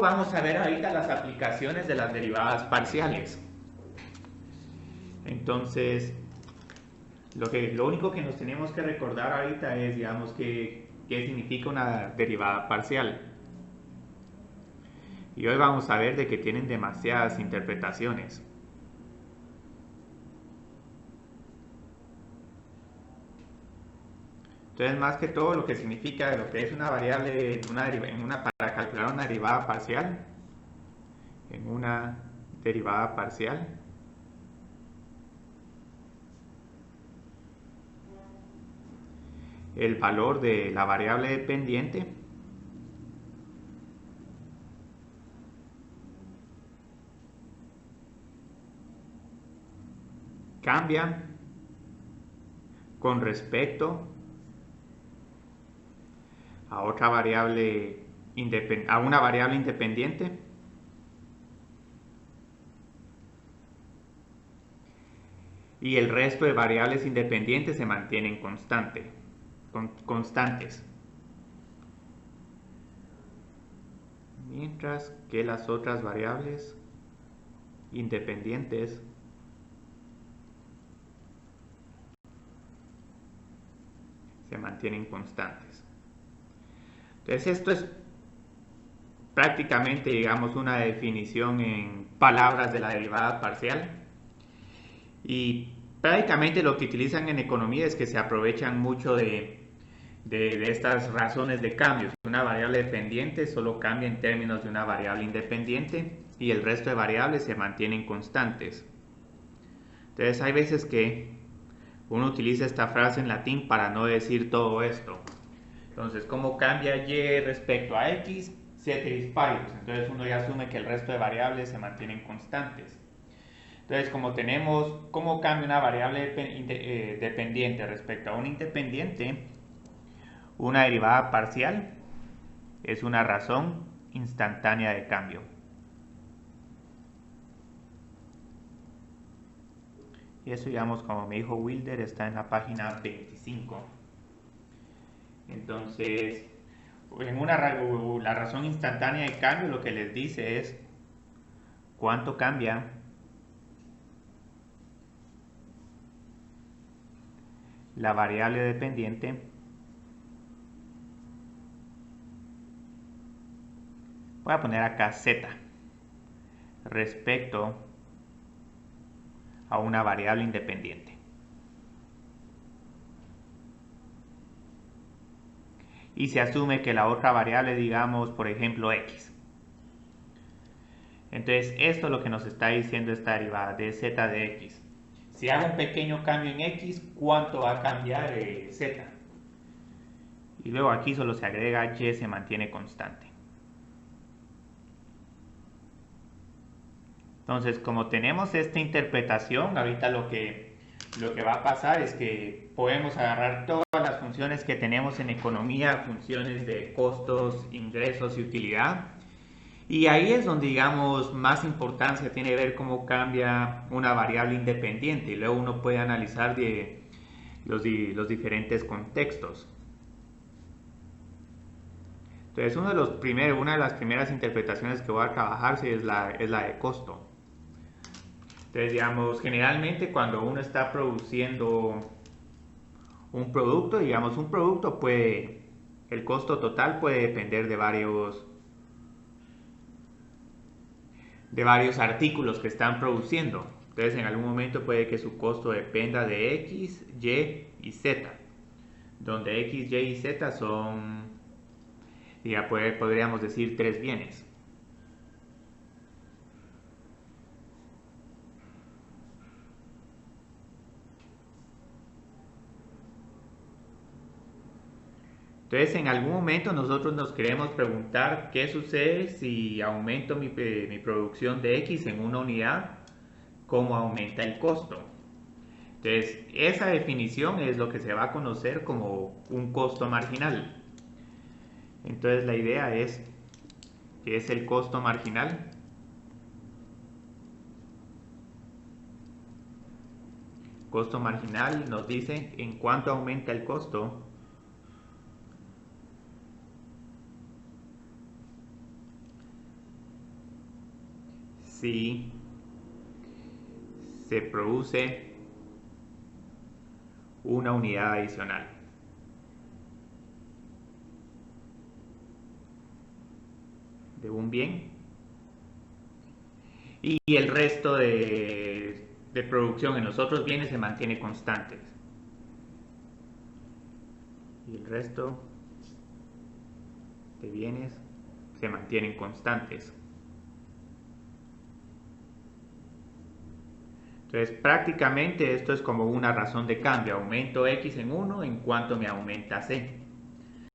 vamos a ver ahorita las aplicaciones de las derivadas parciales. Entonces, lo único que nos tenemos que recordar ahorita es, digamos, qué significa una derivada parcial. Y hoy vamos a ver de que tienen demasiadas interpretaciones. Entonces, más que todo, lo que significa lo que es una variable para calcular una derivada parcial, en una derivada parcial, el valor de la variable dependiente cambia con respecto a otra variable a una variable independiente y el resto de variables independientes se mantienen constantes, mientras que las otras variables independientes se mantienen constantes. Entonces esto es prácticamente, digamos, una definición en palabras de la derivada parcial, y prácticamente lo que utilizan en economía es que se aprovechan mucho de estas razones de cambio. Una variable dependiente solo cambia en términos de una variable independiente y el resto de variables se mantienen constantes. Entonces hay veces que uno utiliza esta frase en latín para no decir todo esto. Entonces, ¿cómo cambia y respecto a x? Ceteris paribus. Entonces uno ya asume que el resto de variables se mantienen constantes. Entonces, como tenemos cómo cambia una variable dependiente respecto a una independiente, una derivada parcial es una razón instantánea de cambio. Y eso, digamos, como me dijo Wilder, está en la página 25. Entonces, la razón instantánea de cambio lo que les dice es cuánto cambia la variable dependiente, voy a poner acá z, respecto a una variable independiente. Y se asume que la otra variable, digamos, por ejemplo, x. Entonces, esto es lo que nos está diciendo esta derivada de z de x. Si hago un pequeño cambio en x, ¿cuánto va a cambiar z? Y luego aquí solo se agrega y, se mantiene constante. Entonces, como tenemos esta interpretación, ahorita lo que va a pasar es que podemos agarrar todas las funciones que tenemos en economía, funciones de costos, ingresos y utilidad, y ahí es donde, digamos, más importancia tiene ver cómo cambia una variable independiente, y luego uno puede analizar los diferentes contextos. Entonces, una de las primeras interpretaciones que voy a trabajar es la de costo. Entonces, digamos, generalmente cuando uno está produciendo un producto, digamos, el costo total puede depender de varios artículos que están produciendo. Entonces, en algún momento puede que su costo dependa de X, Y y Z, donde X, Y y Z son, podríamos decir, 3 bienes. Entonces, en algún momento nosotros nos queremos preguntar qué sucede si aumento mi producción de X en una unidad, cómo aumenta el costo. Entonces, esa definición es lo que se va a conocer como un costo marginal. Entonces, la idea es que es el costo marginal. Costo marginal nos dice en cuánto aumenta el costo si se produce una unidad adicional. De un bien. Y el resto de producción en los otros bienes se mantiene constante. Y el resto de bienes se mantienen constantes. Entonces, prácticamente esto es como una razón de cambio. Aumento X en 1 en cuanto me aumenta C.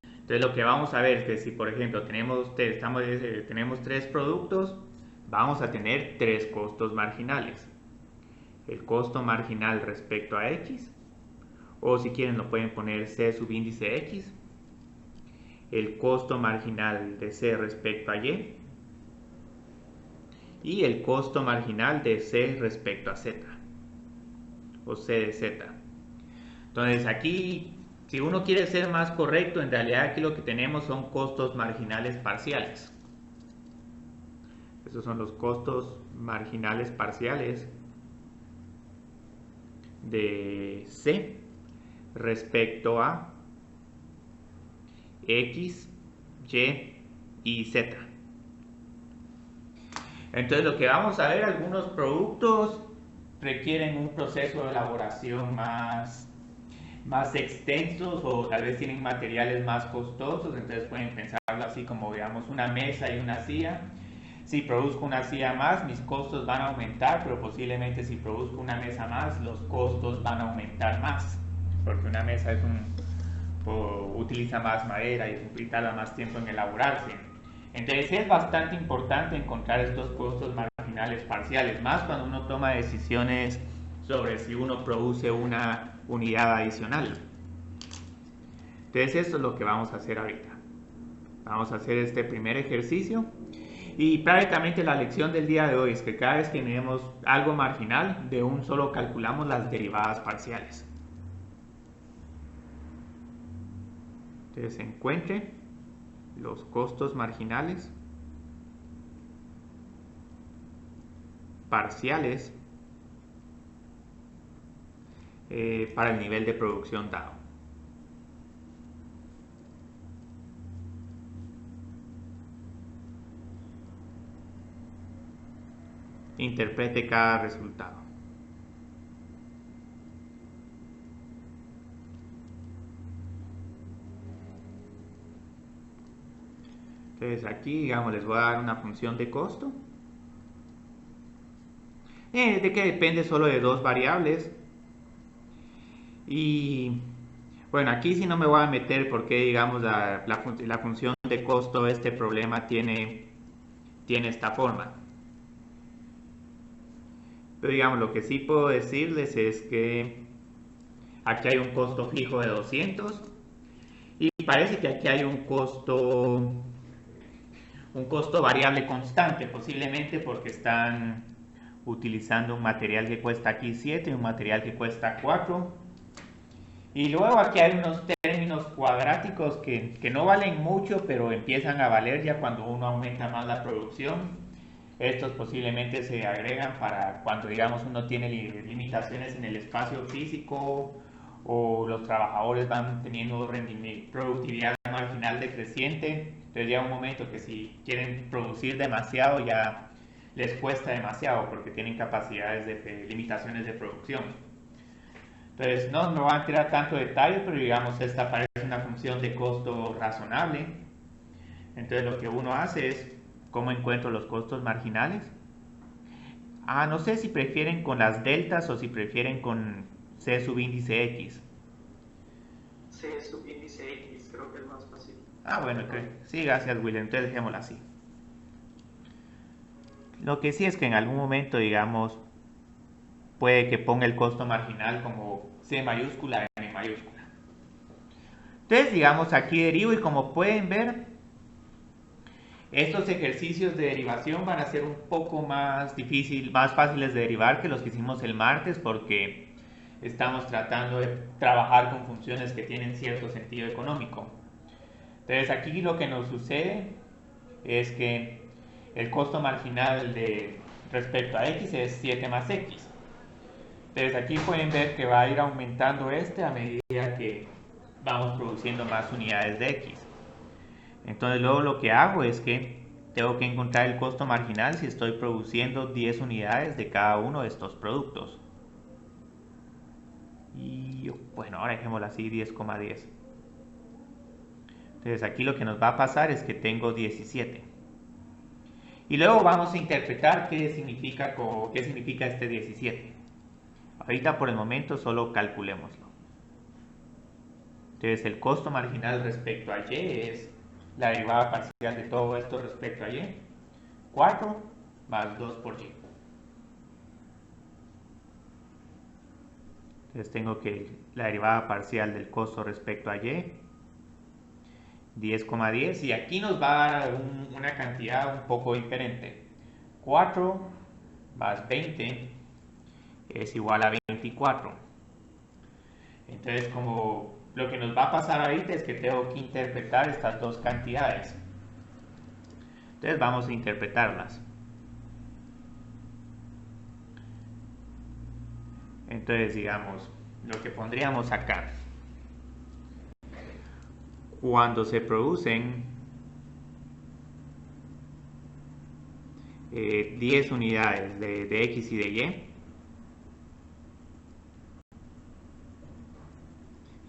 Entonces, lo que vamos a ver es que si, por ejemplo, tenemos 3 productos, vamos a tener 3 costos marginales. El costo marginal respecto a X, o si quieren lo pueden poner C subíndice X. El costo marginal de C respecto a y el costo marginal de C respecto a Z, o C de Z. Entonces aquí, si uno quiere ser más correcto, en realidad aquí lo que tenemos son costos marginales parciales. Estos son los costos marginales parciales de C respecto a X, Y y Z. Entonces lo que vamos a ver, algunos productos requieren un proceso de elaboración más extensos, o tal vez tienen materiales más costosos. Entonces pueden pensarlo así como, digamos, una mesa y una silla. Si produzco una silla más, mis costos van a aumentar, pero posiblemente si produzco una mesa más, los costos van a aumentar más, porque una mesa utiliza más madera y tarda más tiempo en elaborarse. Entonces es bastante importante encontrar estos costos marginales parciales, más cuando uno toma decisiones sobre si uno produce una unidad adicional. Entonces esto es lo que vamos a hacer ahorita. Vamos a hacer este primer ejercicio. Y prácticamente la lección del día de hoy es que cada vez que tenemos algo marginal, de un solo calculamos las derivadas parciales. Entonces encuentre los costos marginales parciales para el nivel de producción dado. Interprete cada resultado. Entonces aquí, digamos, les voy a dar una función de costo. De que depende solo de 2 variables. Y bueno, aquí sí no me voy a meter porque, digamos, la función de costo de este problema tiene esta forma. Pero digamos, lo que sí puedo decirles es que aquí hay un costo fijo de 200 y parece que aquí hay un costo variable constante, posiblemente porque están utilizando un material que cuesta aquí 7 y un material que cuesta 4. Y luego aquí hay unos términos cuadráticos que no valen mucho, pero empiezan a valer ya cuando uno aumenta más la producción. Estos posiblemente se agregan para cuando, digamos, uno tiene limitaciones en el espacio físico o los trabajadores van teniendo productividad marginal decreciente. Entonces llega un momento que si quieren producir demasiado ya les cuesta demasiado porque tienen capacidades de limitaciones de producción. Entonces no me voy a tirar tanto detalle, pero digamos esta parece una función de costo razonable. Entonces lo que uno hace es, ¿cómo encuentro los costos marginales? No sé si prefieren con las deltas o si prefieren con C subíndice X. C subíndice X, creo que es más fácil. Bueno, sí, gracias William, entonces dejémoslo así. Lo que sí es que en algún momento, digamos, puede que ponga el costo marginal como C mayúscula M mayúscula. Entonces, digamos, aquí derivo y como pueden ver, estos ejercicios de derivación van a ser un poco más fáciles de derivar que los que hicimos el martes porque estamos tratando de trabajar con funciones que tienen cierto sentido económico. Entonces aquí lo que nos sucede es que el costo marginal de respecto a X es 7 más X. Entonces aquí pueden ver que va a ir aumentando a medida que vamos produciendo más unidades de X. Entonces luego lo que hago es que tengo que encontrar el costo marginal si estoy produciendo 10 unidades de cada uno de estos productos. Y bueno, ahora dejémoslo así, 10,10. Entonces aquí lo que nos va a pasar es que tengo 17. Y luego vamos a interpretar qué significa este 17. Ahorita por el momento solo calculémoslo. Entonces el costo marginal respecto a Y es la derivada parcial de todo esto respecto a Y. 4 más 2 por Y. Entonces tengo que la derivada parcial del costo respecto a Y, 10,10, y aquí nos va a dar una cantidad un poco diferente. 4 más 20 es igual a 24. Entonces, como lo que nos va a pasar ahorita es que tengo que interpretar estas dos cantidades. Entonces vamos a interpretarlas. Entonces, digamos, lo que pondríamos acá. Cuando se producen 10 unidades de X y de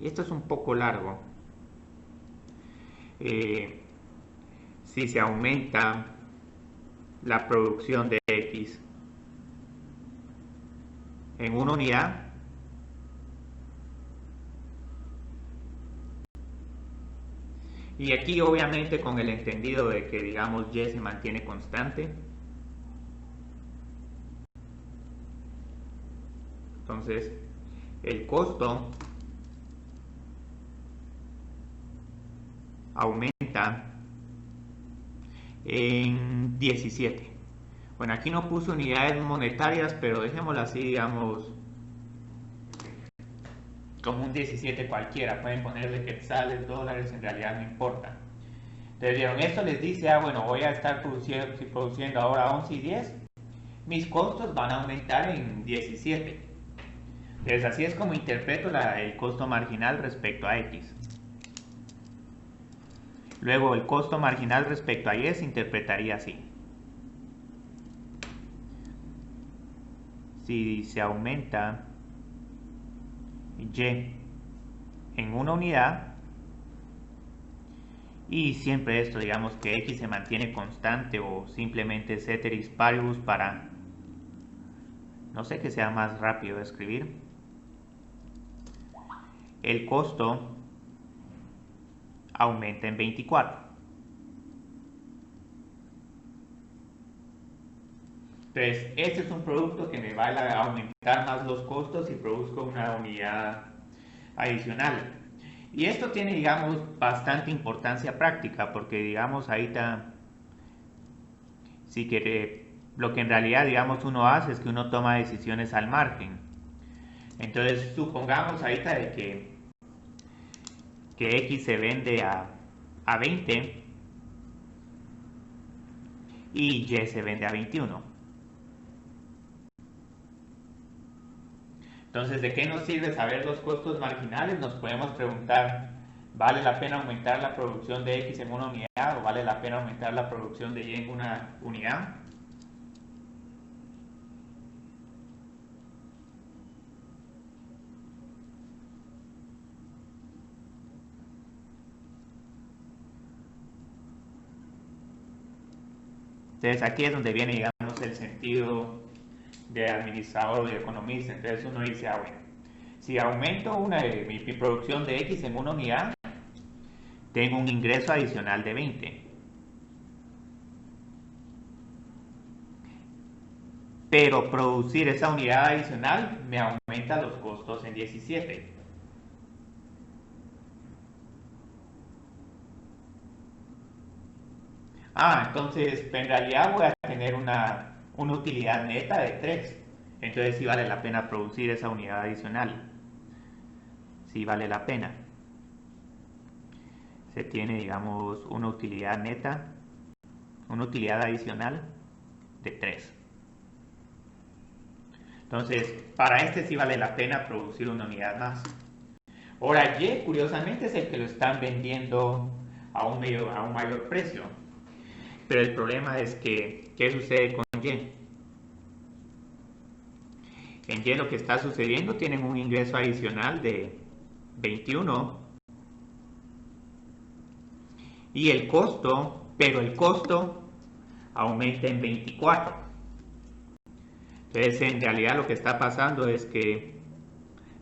y esto es un poco largo, si se aumenta la producción de X en una unidad, y aquí obviamente con el entendido de que digamos Y se mantiene constante, entonces el costo aumenta en 17. Bueno, aquí no puse unidades monetarias, pero dejémoslo así, digamos, como un 17 cualquiera. Pueden ponerle quetzales, dólares, en realidad no importa. Entonces, vieron, esto les dice, bueno, voy a estar produciendo ahora 11 y 10. Mis costos van a aumentar en 17. Entonces, así es como interpreto el costo marginal respecto a X. Luego, el costo marginal respecto a Y se interpretaría así. Si se aumenta Y en una unidad, y siempre esto, digamos que X se mantiene constante o simplemente ceteris paribus para, no sé, que sea más rápido de escribir, el costo aumenta en 24. Entonces, este es un producto que me va a aumentar más los costos y produzco una unidad adicional. Y esto tiene, digamos, bastante importancia práctica, porque, digamos, ahorita, si quiere, lo que en realidad, digamos, uno hace es que uno toma decisiones al margen. Entonces, supongamos ahorita de que X se vende a 20 y Y se vende a 21. Entonces, ¿de qué nos sirve saber los costos marginales? Nos podemos preguntar, ¿vale la pena aumentar la producción de X en una unidad o vale la pena aumentar la producción de Y en una unidad? Entonces, aquí es donde viene, digamos, el sentido de administrador o de economista. Entonces, uno dice, bueno, si aumento mi producción de X en una unidad, tengo un ingreso adicional de 20. Pero producir esa unidad adicional me aumenta los costos en 17. Entonces en realidad voy a tener una utilidad neta de 3. Entonces sí vale la pena producir esa unidad adicional. Sí vale la pena. Se tiene, digamos, una utilidad neta, una utilidad adicional de 3. Entonces, para este sí vale la pena producir una unidad más. Ahora, Y, curiosamente, es el que lo están vendiendo a un mayor precio. Pero el problema es que, ¿qué sucede con Y? En Y lo que está sucediendo, tienen un ingreso adicional de 21 y el costo, pero el costo aumenta en 24. Entonces, en realidad lo que está pasando es que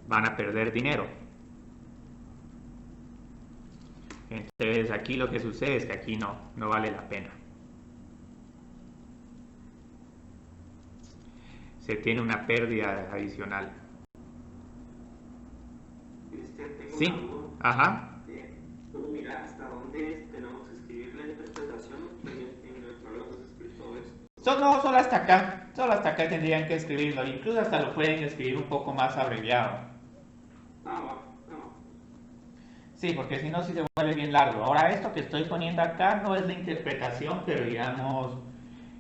van a perder dinero. Entonces, aquí lo que sucede es que aquí no vale la pena. Se tiene una pérdida adicional. Tengo Sí, una duda. ajá. ¿Puedo mirar hasta dónde tenemos que escribir la interpretación en el programa se escribe todo eso? Solo hasta acá. Solo hasta acá tendrían que escribirlo. Incluso hasta lo pueden escribir un poco más abreviado. No. Sí, porque si no, sí se vuelve bien largo. Ahora, esto que estoy poniendo acá no es la interpretación, pero digamos,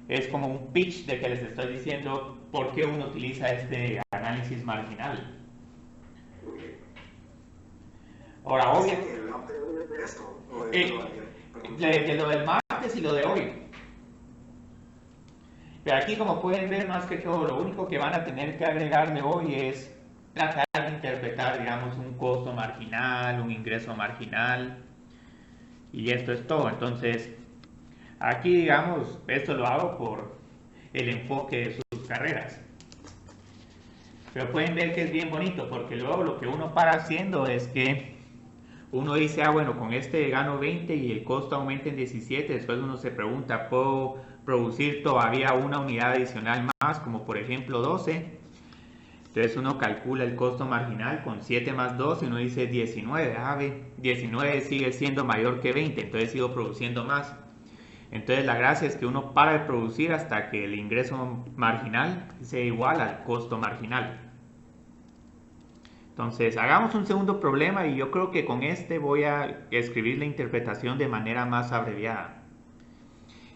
es como un pitch de que les estoy diciendo por qué uno utiliza este análisis marginal. Ahora, obvio, de esto, o de lo del martes y lo de hoy. Pero aquí, como pueden ver, más que todo, lo único que van a tener que agregarle hoy es tratar de interpretar, digamos, un costo marginal, un ingreso marginal, y esto es todo. Entonces, aquí, digamos, esto lo hago por el enfoque de sus carreras. Pero pueden ver que es bien bonito, porque luego lo que uno para haciendo es que uno dice, bueno, con este gano 20 y el costo aumenta en 17, después uno se pregunta, ¿puedo producir todavía una unidad adicional más, como por ejemplo 12? Entonces uno calcula el costo marginal con 7 más 12 y uno dice 19, 19 sigue siendo mayor que 20, entonces sigo produciendo más. Entonces la gracia es que uno para de producir hasta que el ingreso marginal sea igual al costo marginal. Entonces hagamos un segundo problema y yo creo que con este voy a escribir la interpretación de manera más abreviada.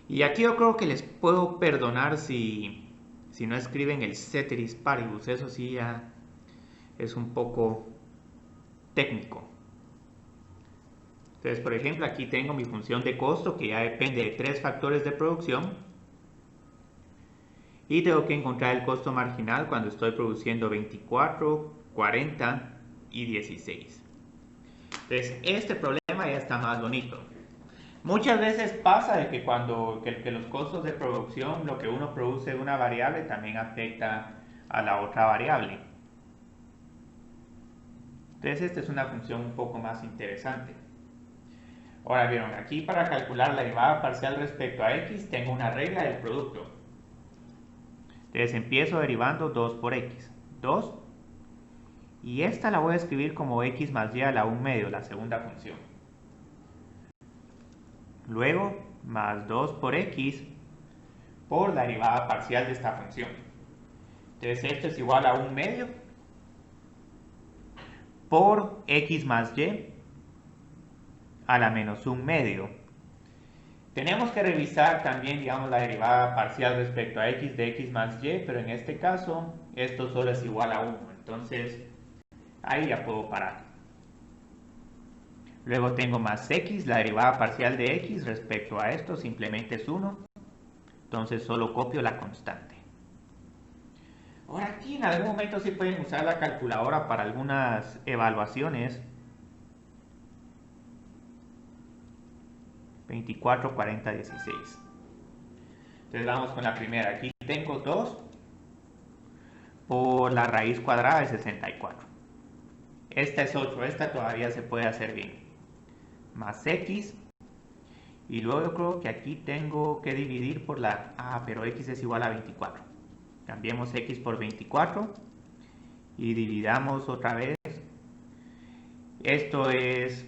Y aquí yo creo que les puedo perdonar si no escriben el ceteris paribus, eso sí ya es un poco técnico. Entonces, por ejemplo, aquí tengo mi función de costo que ya depende de 3 factores de producción. Y tengo que encontrar el costo marginal cuando estoy produciendo 24, 40 y 16. Entonces, este problema ya está más bonito. Muchas veces pasa de que cuando que los costos de producción, lo que uno produce de una variable también afecta a la otra variable. Entonces, esta es una función un poco más interesante. Ahora vieron, aquí para calcular la derivada parcial respecto a x, tengo una regla del producto. Entonces empiezo derivando 2 por x. 2. Y esta la voy a escribir como x más y a la 1 medio, la segunda función. Luego, más 2 por x por la derivada parcial de esta función. Entonces esto es igual a 1 medio por x más y a la menos 1 medio. Tenemos que revisar también, digamos, la derivada parcial respecto a x de x más y, pero en este caso esto solo es igual a 1. Entonces, ahí ya puedo parar. Luego tengo más x, la derivada parcial de x respecto a esto simplemente es 1. Entonces solo copio la constante. Ahora aquí en algún momento sí pueden usar la calculadora para algunas evaluaciones. 24, 40, 16. Entonces vamos con la primera. Aquí tengo 2 por la raíz cuadrada de 64. Esta es 8, esta todavía se puede hacer bien. Más x. Y luego yo creo que aquí tengo que dividir por la... pero x es igual a 24. Cambiemos x por 24. Y dividamos otra vez. Esto es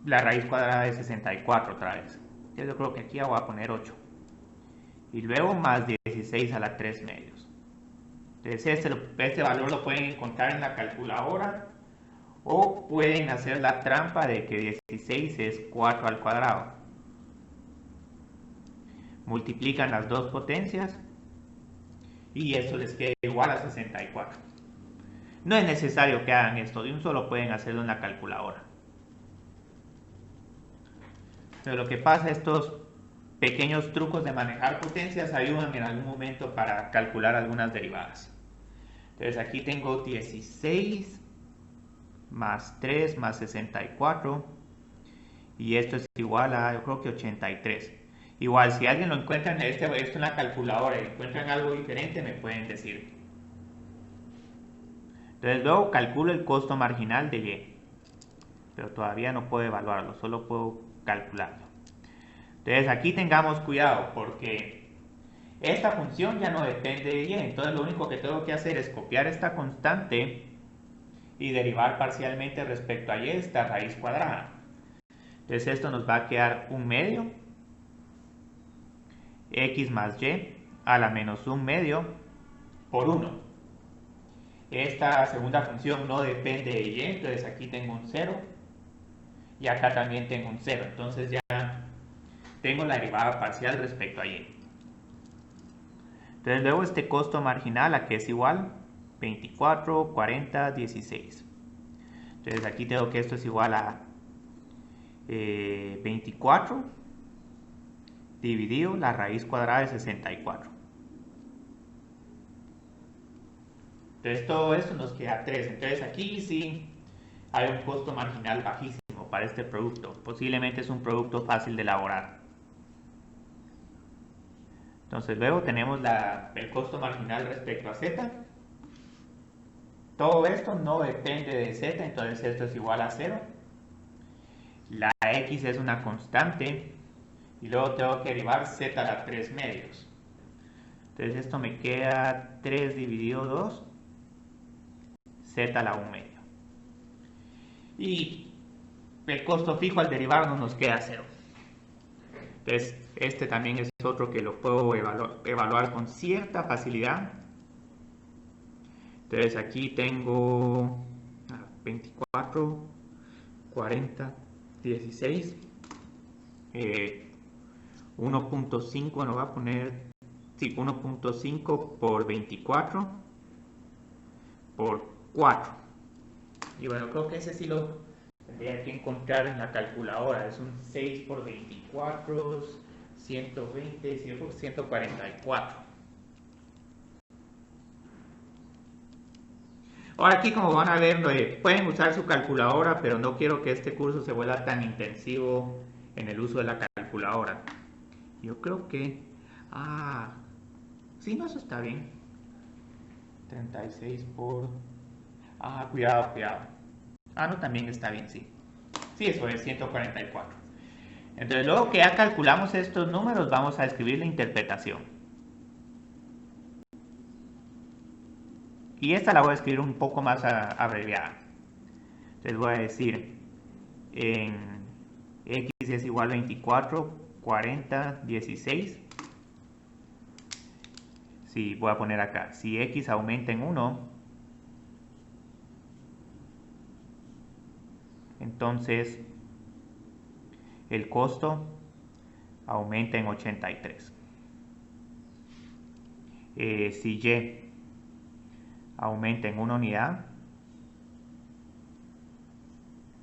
la raíz cuadrada de 64 otra vez. Entonces yo creo que aquí voy a poner 8. Y luego más 16 a la 3 medios. Entonces este valor lo pueden encontrar en la calculadora. O pueden hacer la trampa de que 16 es 4 al cuadrado. Multiplican las dos potencias y esto les queda igual a 64. No es necesario que hagan esto, de un solo pueden hacerlo en la calculadora. Pero lo que pasa, estos pequeños trucos de manejar potencias ayudan en algún momento para calcular algunas derivadas. Entonces aquí tengo 16 más 3 más 64 y esto es igual a, yo creo que 83. Igual, si alguien lo encuentra en esto en la calculadora y encuentran algo diferente, me pueden decir. Entonces luego calculo el costo marginal de Y, pero todavía no puedo evaluarlo, solo puedo calcularlo. Entonces aquí tengamos cuidado porque esta función ya no depende de Y, entonces lo único que tengo que hacer es copiar esta constante y derivar parcialmente respecto a Y esta raíz cuadrada. Entonces esto nos va a quedar 1 medio x más y a la menos 1 medio por 1. Esta segunda función no depende de Y, entonces aquí tengo un 0 y acá también tengo un 0. Entonces ya tengo la derivada parcial respecto a Y. Entonces luego este costo marginal a que es igual 24, 40, 16. Entonces aquí tengo que esto es igual a 24 dividido la raíz cuadrada de 64. Entonces todo esto nos queda 3. Entonces aquí sí hay un costo marginal bajísimo para este producto. Posiblemente es un producto fácil de elaborar. Entonces luego tenemos el costo marginal respecto a z. Todo esto no depende de z, entonces esto es igual a 0. La x es una constante y luego tengo que derivar z a la 3 medios. Entonces esto me queda 3 dividido 2, z a la 1 medio. Y el costo fijo al derivarnos nos queda 0. Entonces este también es otro que lo puedo evaluar con cierta facilidad. Entonces aquí tengo 24, 40, 16, 1.5, nos va a poner, sí, 1.5 por 24 por 4. Y bueno, creo que ese sí lo tendría que encontrar en la calculadora. Es un 6 por 24, 120, 144. Ahora aquí, como van a ver, pueden usar su calculadora, pero no quiero que este curso se vuelva tan intensivo en el uso de la calculadora. Yo creo que... sí, no, eso está bien. 36 por... cuidado. No, también está bien, sí. Sí, eso es 144. Entonces, luego que ya calculamos estos números, vamos a escribir la interpretación. Y esta la voy a escribir un poco más abreviada. Les voy a decir, en x es igual a 24, 40, 16. Sí, voy a poner acá, si x aumenta en 1, entonces el costo aumenta en 83. Si y aumenta en 1 unidad,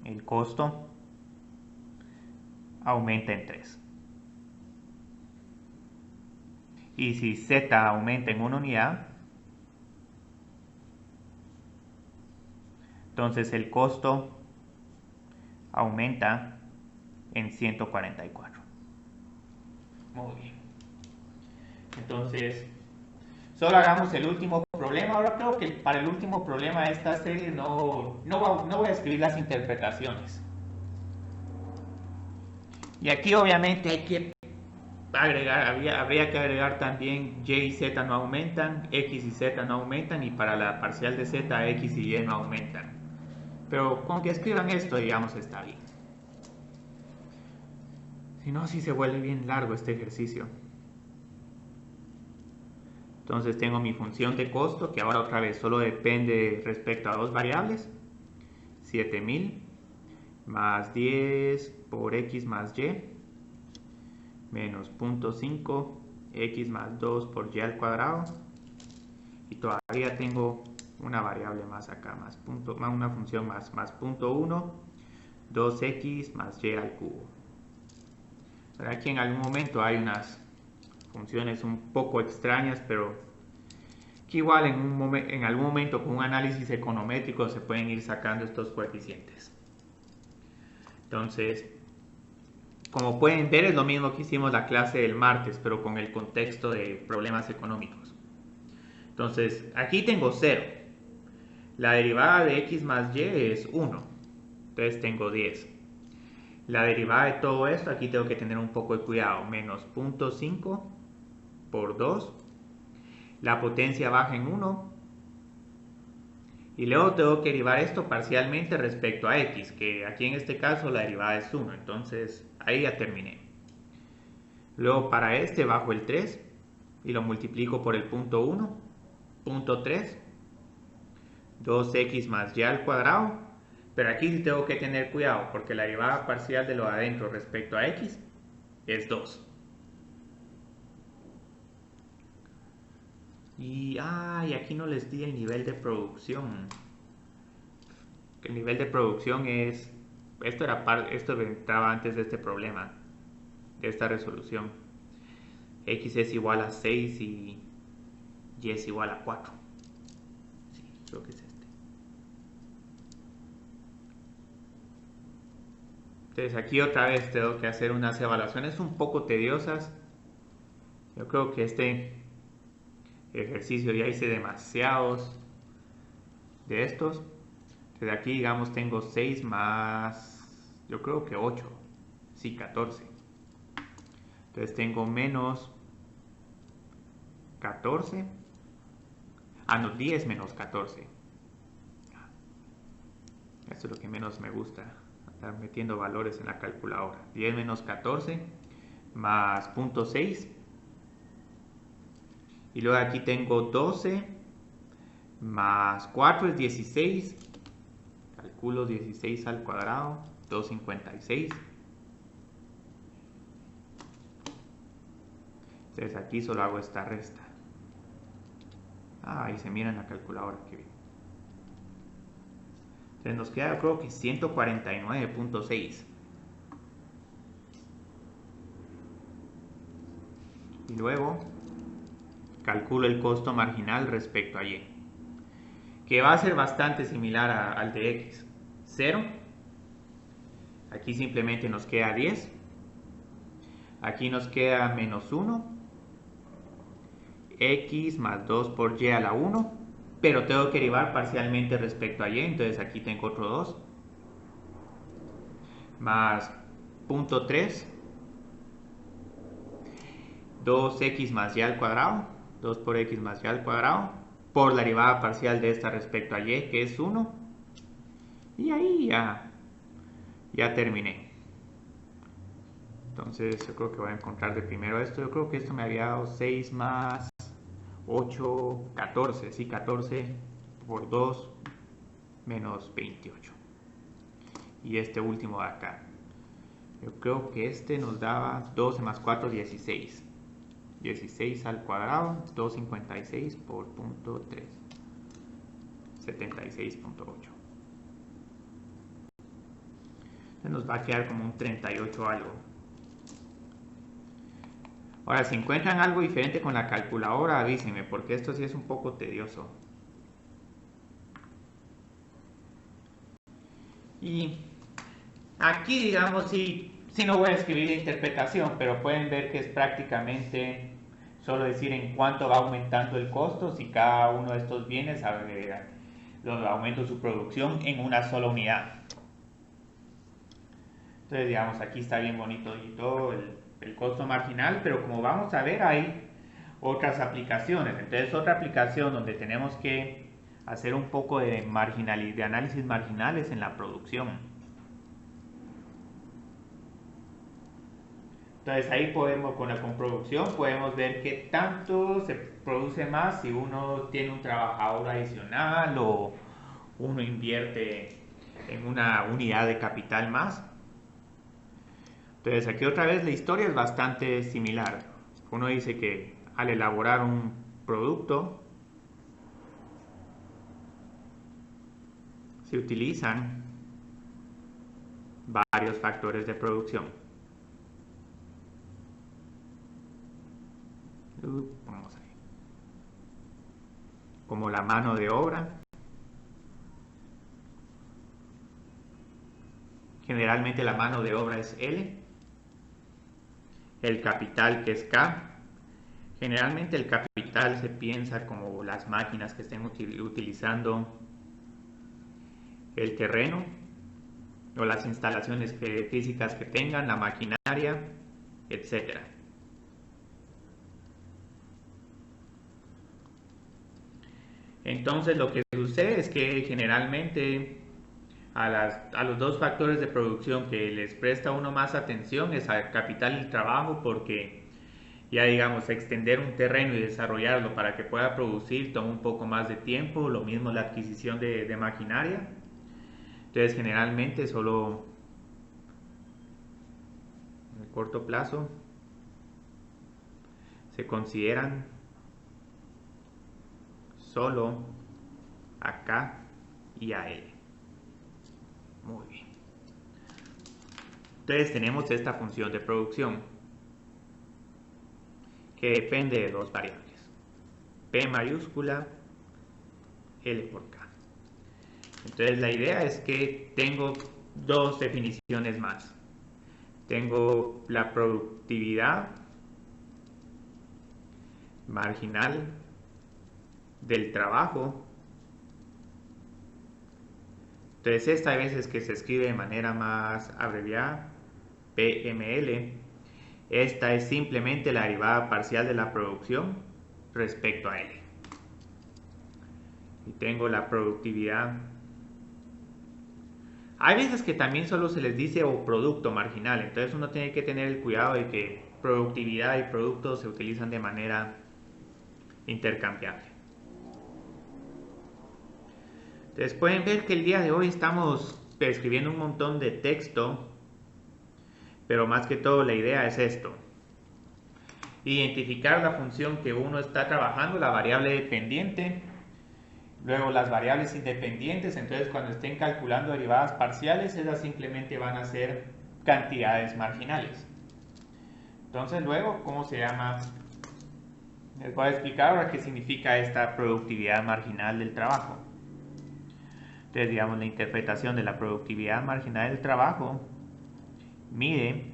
el costo aumenta en 3. Y si z aumenta en 1 unidad, entonces el costo aumenta en 144. Muy bien. Entonces, solo hagamos el último problema. Ahora creo que para el último problema de esta serie no voy a escribir las interpretaciones. Y aquí obviamente hay que agregar, habría que agregar también y y z no aumentan, x y z no aumentan, y para la parcial de z, x y y no aumentan. Pero con que escriban esto, digamos, está bien. Si no, sí se vuelve bien largo este ejercicio. Entonces tengo mi función de costo, que ahora otra vez solo depende respecto a dos variables. 7000 más 10 por x más y menos 0.5 x más 2 por y al cuadrado y todavía tengo una variable más acá, una función más punto 1, 2x más y al cubo. Pero aquí en algún momento hay unas funciones un poco extrañas, pero que igual en algún momento con un análisis econométrico se pueden ir sacando estos coeficientes. Entonces, como pueden ver, es lo mismo que hicimos la clase del martes, pero con el contexto de problemas económicos. Entonces, aquí tengo 0. La derivada de x más y es 1. Entonces tengo 10. La derivada de todo esto, aquí tengo que tener un poco de cuidado. Menos 0.5 por 2. La potencia baja en 1. Y luego tengo que derivar esto parcialmente respecto a x, que aquí en este caso la derivada es 1. Entonces ahí ya terminé. Luego para este bajo el 3 y lo multiplico por el punto 1. Punto 3. 2x más y al cuadrado. Pero aquí sí tengo que tener cuidado porque la derivada parcial de lo de adentro respecto a x es 2. Y aquí no les di el nivel de producción. El nivel de producción es... Esto estaba antes de este problema, de esta resolución. X es igual a 6 y y es igual a 4. Sí, creo que es este. Entonces aquí otra vez tengo que hacer unas evaluaciones un poco tediosas. Yo creo que este ejercicio ya hice demasiados de estos. Entonces aquí digamos tengo 6 más, yo creo que 8. Sí, 14. Entonces tengo menos 14. No, 10 menos 14. Esto es lo que menos me gusta, estar metiendo valores en la calculadora. 10 menos 14 más 0.6. Y luego aquí tengo 12 más 4 es 16. Calculo 16 al cuadrado, 256. Entonces aquí solo hago esta resta. Ahí se mira en la calculadora, que bien. Entonces nos queda, creo que 149.6. Y luego calculo el costo marginal respecto a y, que va a ser bastante similar al de x. 0. Aquí simplemente nos queda 10. Aquí nos queda menos 1. X más 2 por y a la 1. Pero tengo que derivar parcialmente respecto a y. Entonces aquí tengo otro 2. Más 0.3. 2x más y al cuadrado. 2 por x más y al cuadrado. Por la derivada parcial de esta respecto a y, que es 1. Y ahí ya terminé. Entonces yo creo que voy a encontrar de primero esto. Yo creo que esto me había dado 6 más 8, 14. Sí, 14 por 2 menos 28. Y este último de acá. Yo creo que este nos daba 12 más 4, 16. 16 al cuadrado, 256 por 0.3. 76.8. Nos va a quedar como un 38 algo. Ahora, si encuentran algo diferente con la calculadora, avísenme, porque esto sí es un poco tedioso. Y aquí, digamos, sí no voy a escribir la interpretación, pero pueden ver que es prácticamente solo decir en cuánto va aumentando el costo si cada uno de estos bienes aumenta su producción en una sola unidad. Entonces, digamos, aquí está bien bonito y todo el costo marginal, pero como vamos a ver, hay otras aplicaciones. Entonces, otra aplicación donde tenemos que hacer un poco de análisis marginales en la producción. Entonces ahí podemos, con la producción, podemos ver qué tanto se produce más si uno tiene un trabajador adicional o uno invierte en una unidad de capital más. Entonces aquí otra vez la historia es bastante similar. Uno dice que al elaborar un producto se utilizan varios factores de producción. Vamos ahí. Como la mano de obra. Generalmente la mano de obra es L. El capital, que es K. Generalmente el capital se piensa como las máquinas que estén utilizando, el terreno o las instalaciones físicas que tengan, la maquinaria, etc. Entonces lo que sucede es que generalmente a los dos factores de producción que les presta uno más atención es al capital y el trabajo, porque ya digamos extender un terreno y desarrollarlo para que pueda producir toma un poco más de tiempo, lo mismo la adquisición de maquinaria. Entonces generalmente solo en el corto plazo se consideran solo a K y a L. Muy bien. Entonces tenemos esta función de producción que depende de dos variables, P mayúscula, L por K. Entonces la idea es que tengo dos definiciones más. Tengo la productividad marginal del trabajo. Entonces esta hay veces que se escribe de manera más abreviada, PML. Esta es simplemente la derivada parcial de la producción respecto a L. Y tengo la productividad. Hay veces que también solo se les dice o producto marginal, entonces uno tiene que tener el cuidado de que productividad y producto se utilizan de manera intercambiable. Entonces pueden ver que el día de hoy estamos escribiendo un montón de texto, pero más que todo la idea es esto: identificar la función que uno está trabajando, la variable dependiente, luego las variables independientes. Entonces cuando estén calculando derivadas parciales, esas simplemente van a ser cantidades marginales. Entonces luego, ¿cómo se llama? Les voy a explicar ahora qué significa esta productividad marginal del trabajo. Entonces, digamos, la interpretación de la productividad marginal del trabajo mide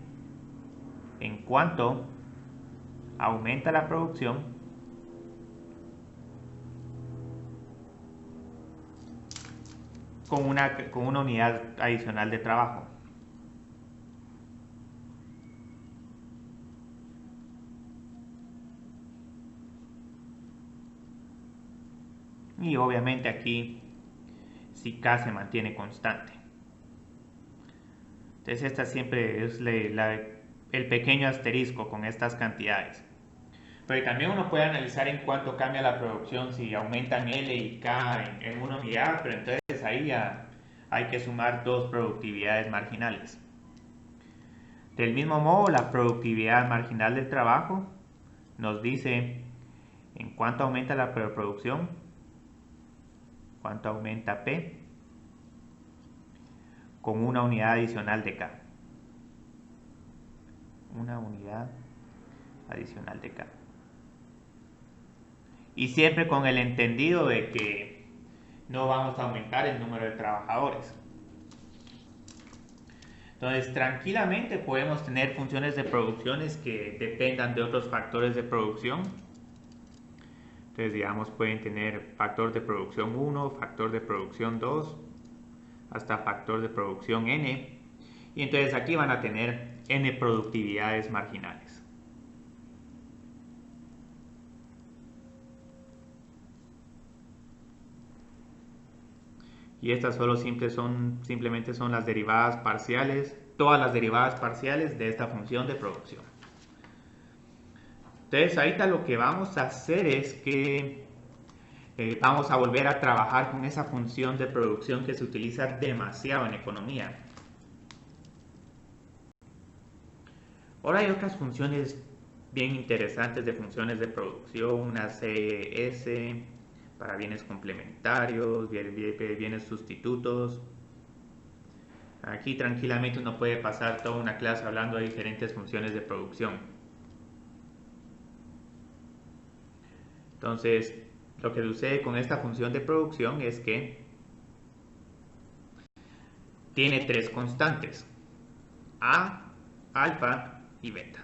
en cuánto aumenta la producción con una unidad adicional de trabajo. Y obviamente aquí si K se mantiene constante. Entonces esta siempre es el pequeño asterisco con estas cantidades. Pero también uno puede analizar en cuánto cambia la producción si aumentan L y K en una unidad, pero entonces ahí ya hay que sumar dos productividades marginales. Del mismo modo, la productividad marginal del trabajo nos dice en cuánto aumenta la producción, cuánto aumenta P, con una unidad adicional de K. Una unidad adicional de K. Y siempre con el entendido de que no vamos a aumentar el número de trabajadores. Entonces, tranquilamente podemos tener funciones de producciones que dependan de otros factores de producción. Entonces, digamos, pueden tener factor de producción 1, factor de producción 2, hasta factor de producción n. Y entonces aquí van a tener n productividades marginales. Y estas solo simplemente son las derivadas parciales, todas las derivadas parciales de esta función de producción. Entonces ahorita lo que vamos a hacer es que vamos a volver a trabajar con esa función de producción que se utiliza demasiado en economía. Ahora hay otras funciones bien interesantes de funciones de producción, una CS, para bienes complementarios, bienes sustitutos. Aquí tranquilamente uno puede pasar toda una clase hablando de diferentes funciones de producción. Entonces, lo que sucede con esta función de producción es que tiene tres constantes: A, alfa y beta.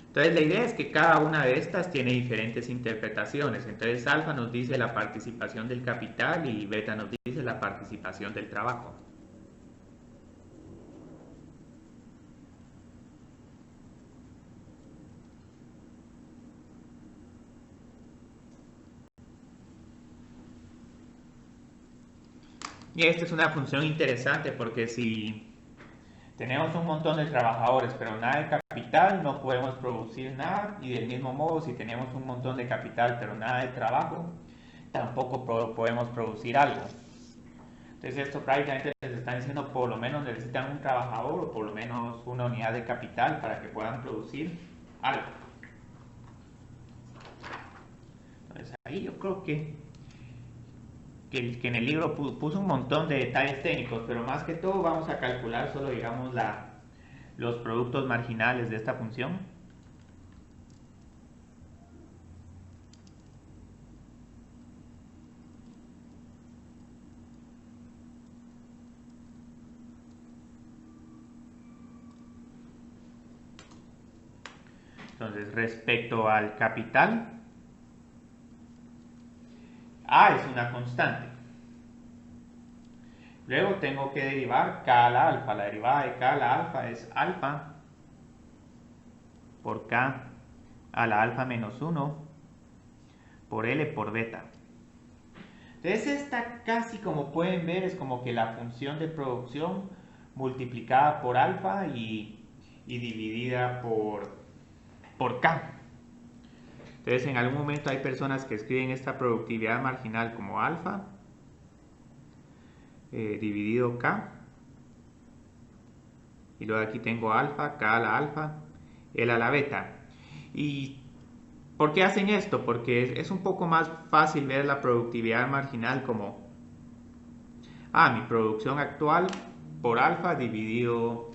Entonces la idea es que cada una de estas tiene diferentes interpretaciones. Entonces alfa nos dice la participación del capital y beta nos dice la participación del trabajo. Y esta es una función interesante porque si tenemos un montón de trabajadores pero nada de capital, no podemos producir nada. Y del mismo modo, si tenemos un montón de capital pero nada de trabajo, tampoco podemos producir algo. Entonces esto prácticamente les está diciendo por lo menos necesitan un trabajador o por lo menos una unidad de capital para que puedan producir algo. Entonces ahí yo creo que en el libro puso un montón de detalles técnicos, pero más que todo vamos a calcular solo, digamos, los productos marginales de esta función. Entonces, respecto al capital, A es una constante. Luego tengo que derivar K a la alfa. La derivada de K a la alfa es alfa por K a la alfa menos 1 por L por beta. Entonces esta casi, como pueden ver, es como que la función de producción multiplicada por alfa y dividida por K. Entonces en algún momento hay personas que escriben esta productividad marginal como alfa dividido K. Y luego aquí tengo alfa, K a la alfa, L a la beta. ¿Y por qué hacen esto? Porque es un poco más fácil ver la productividad marginal como mi producción actual por alfa dividido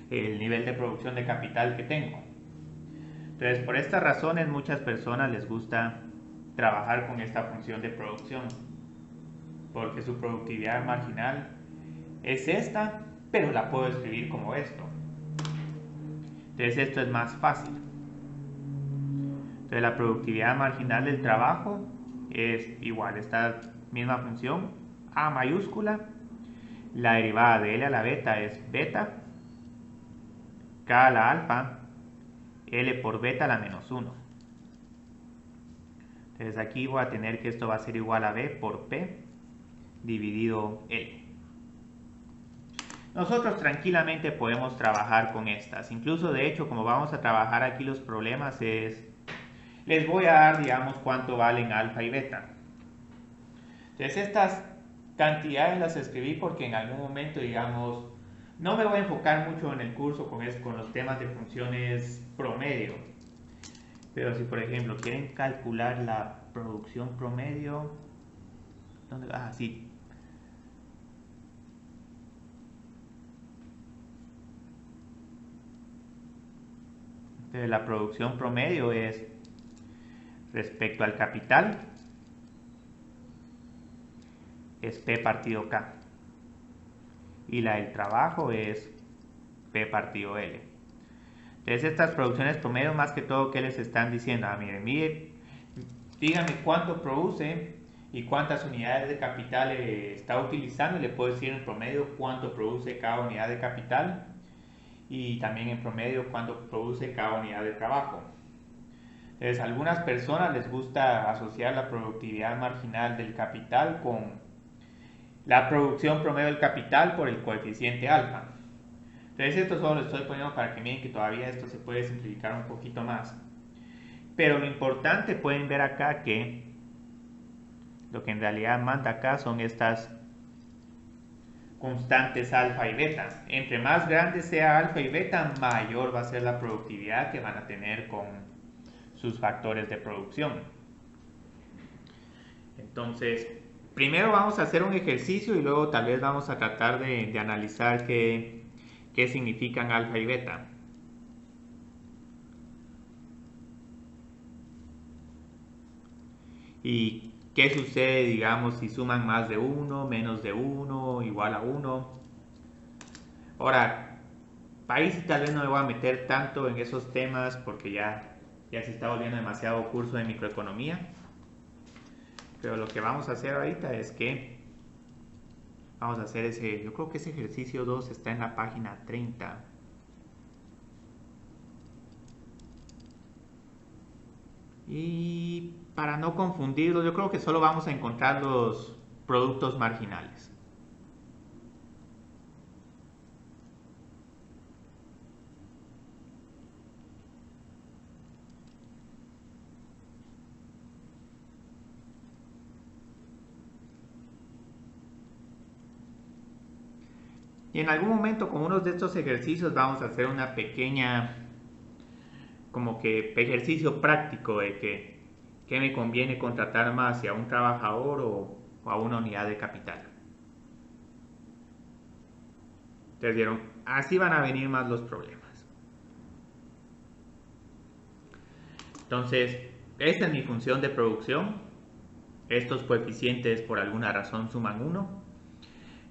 el nivel de producción de capital que tengo. Entonces, por estas razones, muchas personas les gusta trabajar con esta función de producción, porque su productividad marginal es esta, pero la puedo escribir como esto. Entonces esto es más fácil. Entonces la productividad marginal del trabajo es igual, esta misma función, A mayúscula, la derivada de L a la beta es beta, K a la alfa, L por beta a la menos 1. Entonces aquí voy a tener que esto va a ser igual a B por P dividido L. Nosotros tranquilamente podemos trabajar con estas. Incluso de hecho, como vamos a trabajar aquí los problemas, les voy a dar, digamos, cuánto valen alfa y beta. Entonces estas cantidades las escribí porque en algún momento, digamos, no me voy a enfocar mucho en el curso con los temas de funciones promedio. Pero si por ejemplo quieren calcular la producción promedio, ¿dónde? Sí. Entonces la producción promedio es respecto al capital, es P partido K. Y la del trabajo es P partido L. Entonces estas producciones promedio, más que todo, ¿qué les están diciendo? Miren, díganme cuánto produce y cuántas unidades de capital está utilizando, y le puedo decir en promedio cuánto produce cada unidad de capital y también en promedio cuánto produce cada unidad de trabajo. Entonces a algunas personas les gusta asociar la productividad marginal del capital con la producción promedio del capital por el coeficiente alfa. Entonces esto solo lo estoy poniendo para que miren que todavía esto se puede simplificar un poquito más. Pero lo importante, pueden ver acá que lo que en realidad manda acá son estas constantes alfa y beta. Entre más grande sea alfa y beta, mayor va a ser la productividad que van a tener con sus factores de producción. Entonces, primero vamos a hacer un ejercicio y luego tal vez vamos a tratar de analizar qué significan alfa y beta. Y qué sucede, digamos, si suman más de 1, menos de 1, igual a 1. Ahora, ahí sí tal vez no me voy a meter tanto en esos temas porque ya se está volviendo demasiado curso de microeconomía. Pero lo que vamos a hacer ahorita es que vamos a hacer yo creo que ese ejercicio 2 está en la página 30. Y para no confundirlos, yo creo que solo vamos a encontrar los productos marginales. Y en algún momento con uno de estos ejercicios vamos a hacer una pequeña, como que ejercicio práctico de que me conviene contratar más, si a un trabajador o a una unidad de capital. Entonces vieron, así van a venir más los problemas. Entonces, esta es mi función de producción. Estos coeficientes por alguna razón suman 1.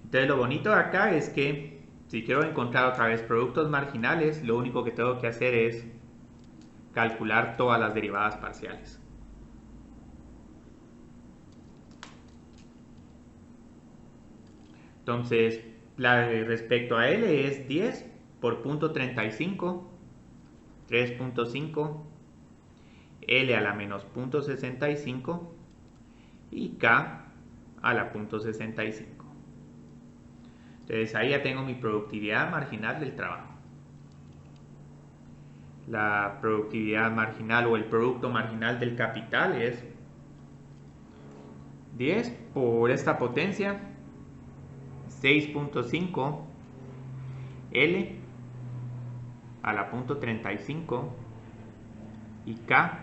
Entonces lo bonito de acá es que si quiero encontrar otra vez productos marginales, lo único que tengo que hacer es calcular todas las derivadas parciales. Entonces, respecto a L es 10 por punto 35, 3.5, L a la menos punto 65 y K a la punto 65. Entonces ahí ya tengo mi productividad marginal del trabajo. La productividad marginal o el producto marginal del capital es 10 por esta potencia, 6.5 L a la punto 35 y K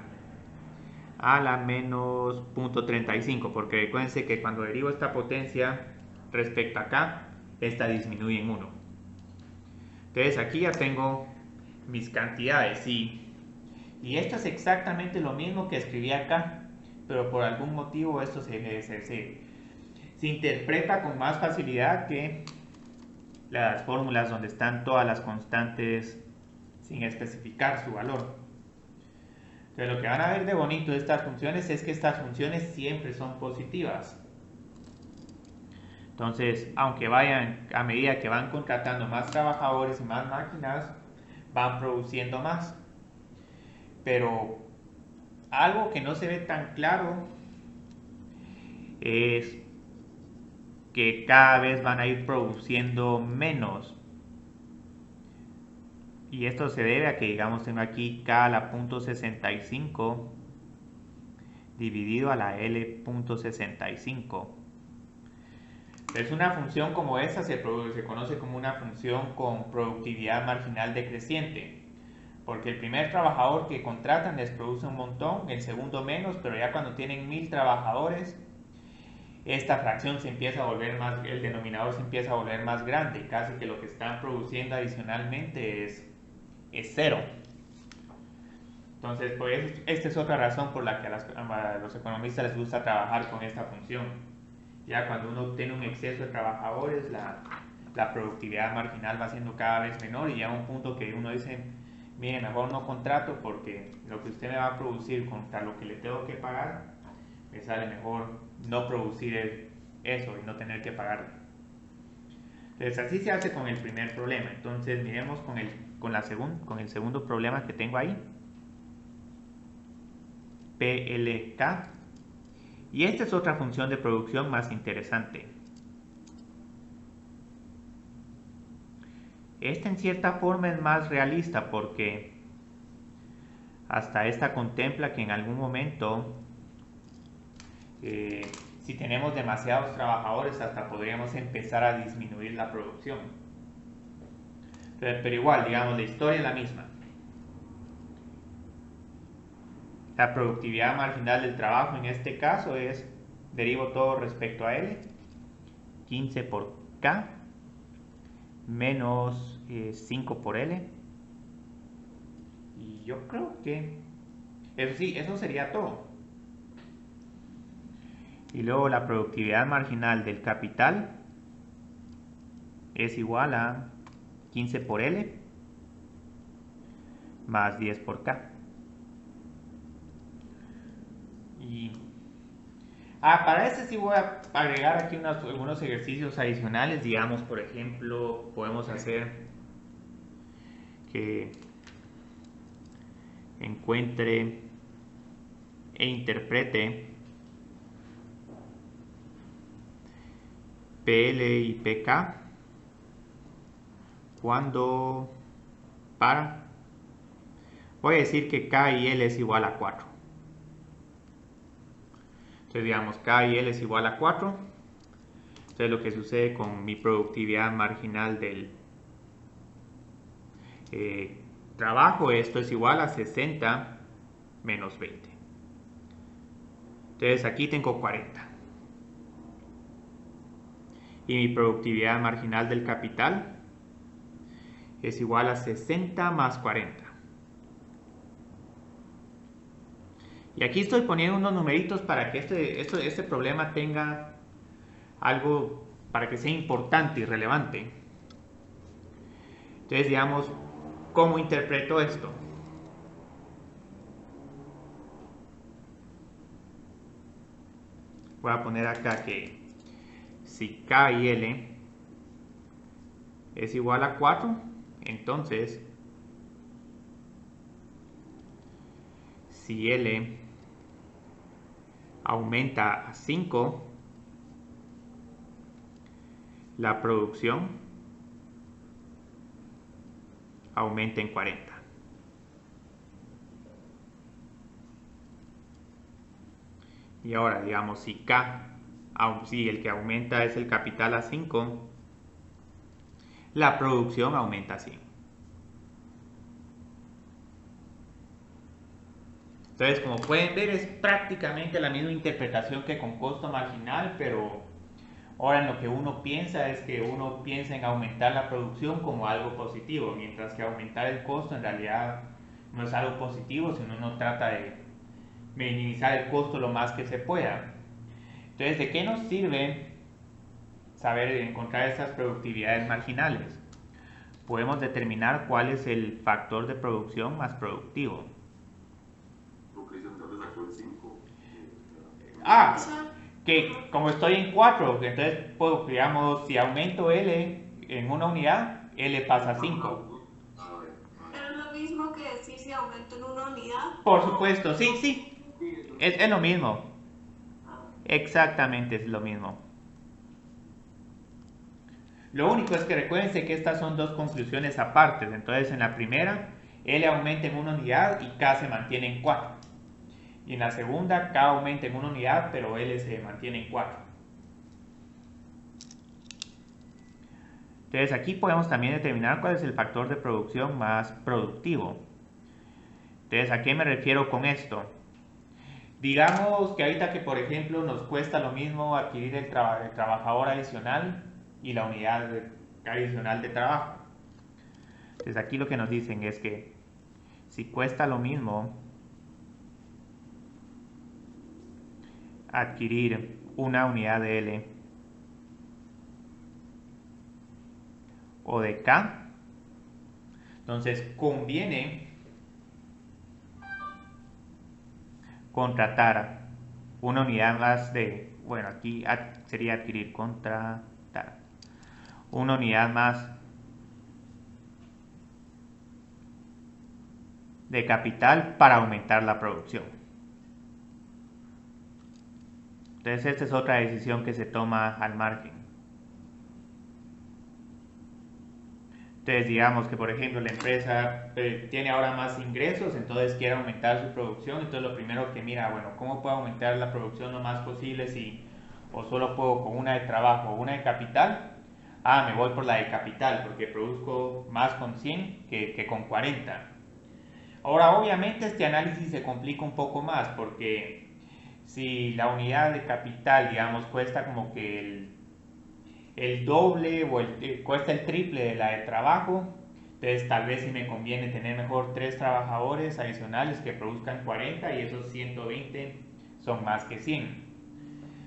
a la menos punto 35, porque recuérdense que cuando derivo esta potencia respecto a K, esta disminuye en 1. Entonces aquí ya tengo mis cantidades y esto es exactamente lo mismo que escribí acá, pero por algún motivo esto se interpreta con más facilidad que las fórmulas donde están todas las constantes sin especificar su valor. Entonces lo que van a ver de bonito de estas funciones es que estas funciones siempre son positivas. Entonces, aunque vayan, a medida que van contratando más trabajadores y más máquinas, van produciendo más. Pero algo que no se ve tan claro es que cada vez van a ir produciendo menos. Y esto se debe a que, digamos, tengo aquí K a la punto 65 dividido a la L punto 65. Entonces una función como esta se conoce como una función con productividad marginal decreciente, porque el primer trabajador que contratan les produce un montón, el segundo menos, pero ya cuando tienen 1000 trabajadores, esta fracción se empieza a volver más, el denominador se empieza a volver más grande, casi que lo que están produciendo adicionalmente es 0. Entonces, pues, esta es otra razón por la que a los economistas les gusta trabajar con esta función. Ya cuando uno tiene un exceso de trabajadores, la productividad marginal va siendo cada vez menor y llega a un punto que uno dice, mire, mejor no contrato porque lo que usted me va a producir contra lo que le tengo que pagar, me sale mejor no producir eso y no tener que pagarle. Entonces así se hace con el primer problema. Entonces miremos con el segundo problema que tengo ahí, PLK. Y esta es otra función de producción más interesante. Esta en cierta forma es más realista porque hasta esta contempla que en algún momento, si tenemos demasiados trabajadores, hasta podríamos empezar a disminuir la producción. Pero igual, digamos, la historia es la misma. La productividad marginal del trabajo en este caso es, derivo todo respecto a L, 15 por K menos 5 por L. Y yo creo que eso sí, eso sería todo. Y luego la productividad marginal del capital es igual a 15 por L más 10 por K. Y para este sí voy a agregar aquí algunos ejercicios adicionales. Digamos, por ejemplo, podemos hacer que encuentre e interprete PL y PK cuando voy a decir que K y L es igual a 4. Entonces digamos K y L es igual a 4. Entonces lo que sucede con mi productividad marginal del trabajo, esto es igual a 60 menos 20. Entonces aquí tengo 40. Y mi productividad marginal del capital es igual a 60 más 40. Y aquí estoy poniendo unos numeritos para que este problema tenga algo, para que sea importante y relevante. Entonces, digamos, ¿cómo interpreto esto? Voy a poner acá que si K y L es igual a 4, entonces si L aumenta a 5, la producción aumenta en 40. Y ahora, digamos, si el que aumenta es el capital a 5, la producción aumenta a 100. Entonces, como pueden ver, es prácticamente la misma interpretación que con costo marginal, pero ahora en lo que uno piensa es que uno piensa en aumentar la producción como algo positivo, mientras que aumentar el costo en realidad no es algo positivo, sino uno trata de minimizar el costo lo más que se pueda. Entonces, ¿de qué nos sirve saber encontrar estas productividades marginales? Podemos determinar cuál es el factor de producción más productivo. Que como estoy en 4, entonces puedo, digamos, si aumento L en una unidad, L pasa a 5. ¿Pero es lo mismo que decir si aumento en una unidad? Por supuesto, sí. Es lo mismo. Exactamente es lo mismo. Lo único es que recuérdense que estas son dos conclusiones aparte. Entonces en la primera, L aumenta en una unidad y K se mantiene en 4. Y en la segunda, K aumenta en una unidad, pero L se mantiene en 4. Entonces aquí podemos también determinar cuál es el factor de producción más productivo. Entonces, ¿a qué me refiero con esto? Digamos que ahorita que, por ejemplo, nos cuesta lo mismo adquirir el trabajador adicional y la unidad adicional de trabajo. Entonces aquí lo que nos dicen es que si cuesta lo mismo adquirir una unidad de L o de K, entonces conviene contratar una unidad más de, bueno, aquí sería adquirir, contratar una unidad más de capital para aumentar la producción. Entonces esta es otra decisión que se toma al margen. Entonces digamos que por ejemplo la empresa tiene ahora más ingresos, entonces quiere aumentar su producción, entonces lo primero que mira, bueno, ¿cómo puedo aumentar la producción lo más posible si o solo puedo con una de trabajo o una de capital? Me voy por la de capital porque produzco más con 100 que con 40. Ahora, obviamente este análisis se complica un poco más porque si la unidad de capital, digamos, cuesta como que el doble o cuesta el triple de la de trabajo, entonces tal vez si me conviene tener mejor 3 trabajadores adicionales que produzcan 40 y esos 120 son más que 100.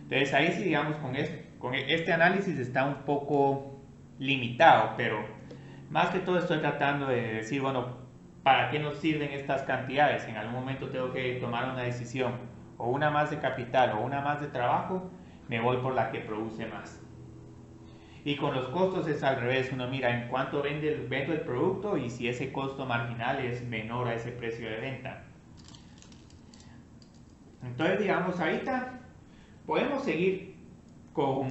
Entonces ahí sí, digamos, con este análisis está un poco limitado, pero más que todo estoy tratando de decir, bueno, ¿para qué nos sirven estas cantidades? En algún momento tengo que tomar una decisión, o una más de capital o una más de trabajo, me voy por la que produce más. Y con los costos es al revés, uno mira en cuánto vendo el producto y si ese costo marginal es menor a ese precio de venta. Entonces, digamos, ahorita podemos seguir con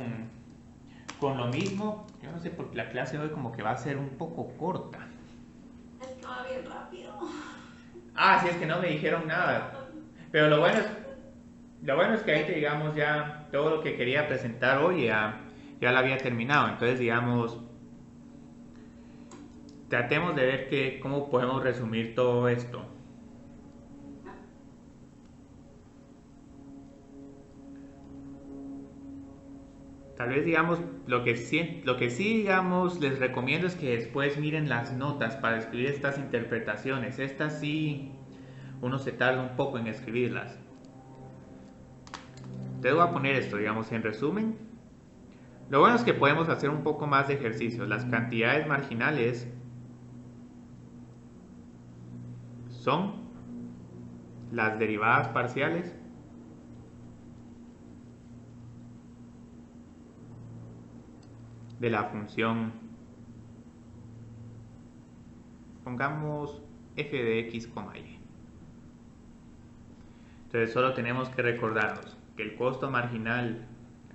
lo mismo. Yo no sé, porque la clase de hoy como que va a ser un poco corta. Estaba bien rápido. Ah, sí, es que no me dijeron nada. Pero lo bueno es que ahí, digamos, ya todo lo que quería presentar hoy ya lo había terminado. Entonces, digamos, tratemos de ver cómo podemos resumir todo esto. Tal vez, digamos, lo que sí, digamos, les recomiendo es que después miren las notas para escribir estas interpretaciones. Estas sí, uno se tarda un poco en escribirlas. Te voy a poner esto, digamos, en resumen. Lo bueno es que podemos hacer un poco más de ejercicios. Las cantidades marginales son las derivadas parciales de la función, pongamos f de x, y. Entonces solo tenemos que recordarnos que el costo marginal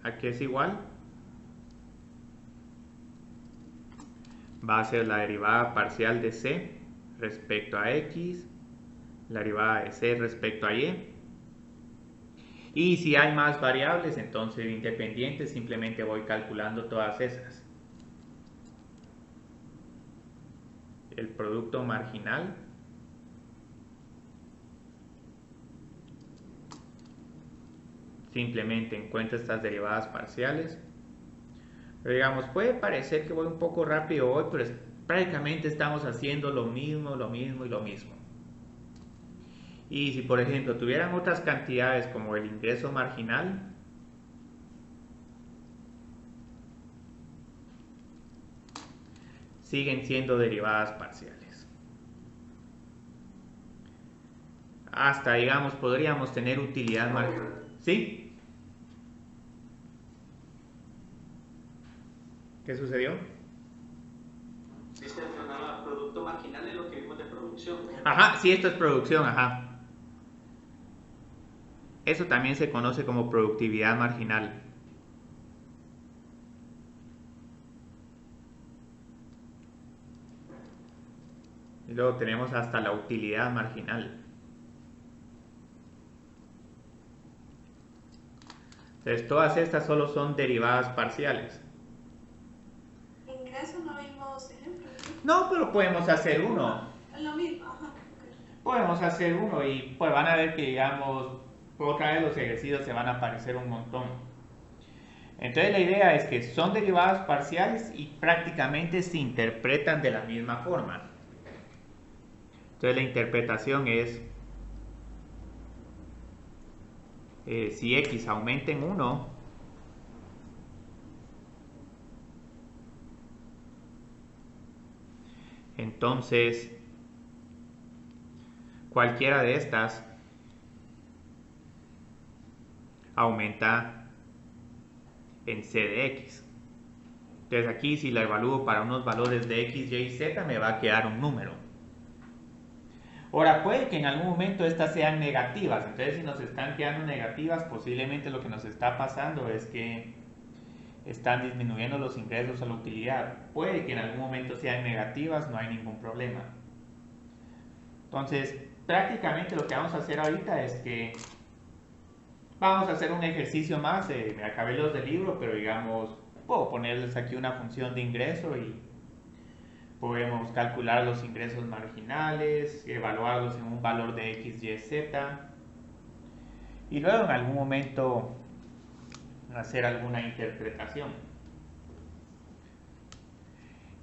a qué es igual, va a ser la derivada parcial de c respecto a x, la derivada de c respecto a y. Y si hay más variables, entonces independientes, simplemente voy calculando todas esas. El producto marginal simplemente encuentro estas derivadas parciales. Pero digamos, puede parecer que voy un poco rápido hoy, pero prácticamente estamos haciendo lo mismo y lo mismo. Y si por ejemplo tuvieran otras cantidades como el ingreso marginal, siguen siendo derivadas parciales. Hasta, digamos, podríamos tener utilidad marginal. ¿Sí? ¿Qué sucedió? Sí, se mencionaba producto marginal en lo que vimos de producción. Ajá, sí, esto es producción, ajá. Eso también se conoce como productividad marginal. Y luego tenemos hasta la utilidad marginal. Entonces, todas estas solo son derivadas parciales. Ingreso no vimos ejemplos. No, pero podemos hacer uno. Lo mismo, ajá. Podemos hacer uno y pues van a ver que, digamos, otra vez los ejercicios se van a aparecer un montón. Entonces la idea es que son derivadas parciales y prácticamente se interpretan de la misma forma. Entonces la interpretación es si x aumenta en 1, entonces cualquiera de estas aumenta en c de x. Entonces aquí si la evalúo para unos valores de x, y, z, me va a quedar un número. Ahora puede que en algún momento estas sean negativas, entonces si nos están quedando negativas, posiblemente lo que nos está pasando es que están disminuyendo los ingresos a la utilidad. Puede que en algún momento sean negativas, no hay ningún problema. Entonces, prácticamente lo que vamos a hacer ahorita es que vamos a hacer un ejercicio más. Me acabé los del libro, pero digamos, puedo ponerles aquí una función de ingreso y Podemos calcular los ingresos marginales, evaluarlos en un valor de X, Y, Z. Y luego en algún momento hacer alguna interpretación.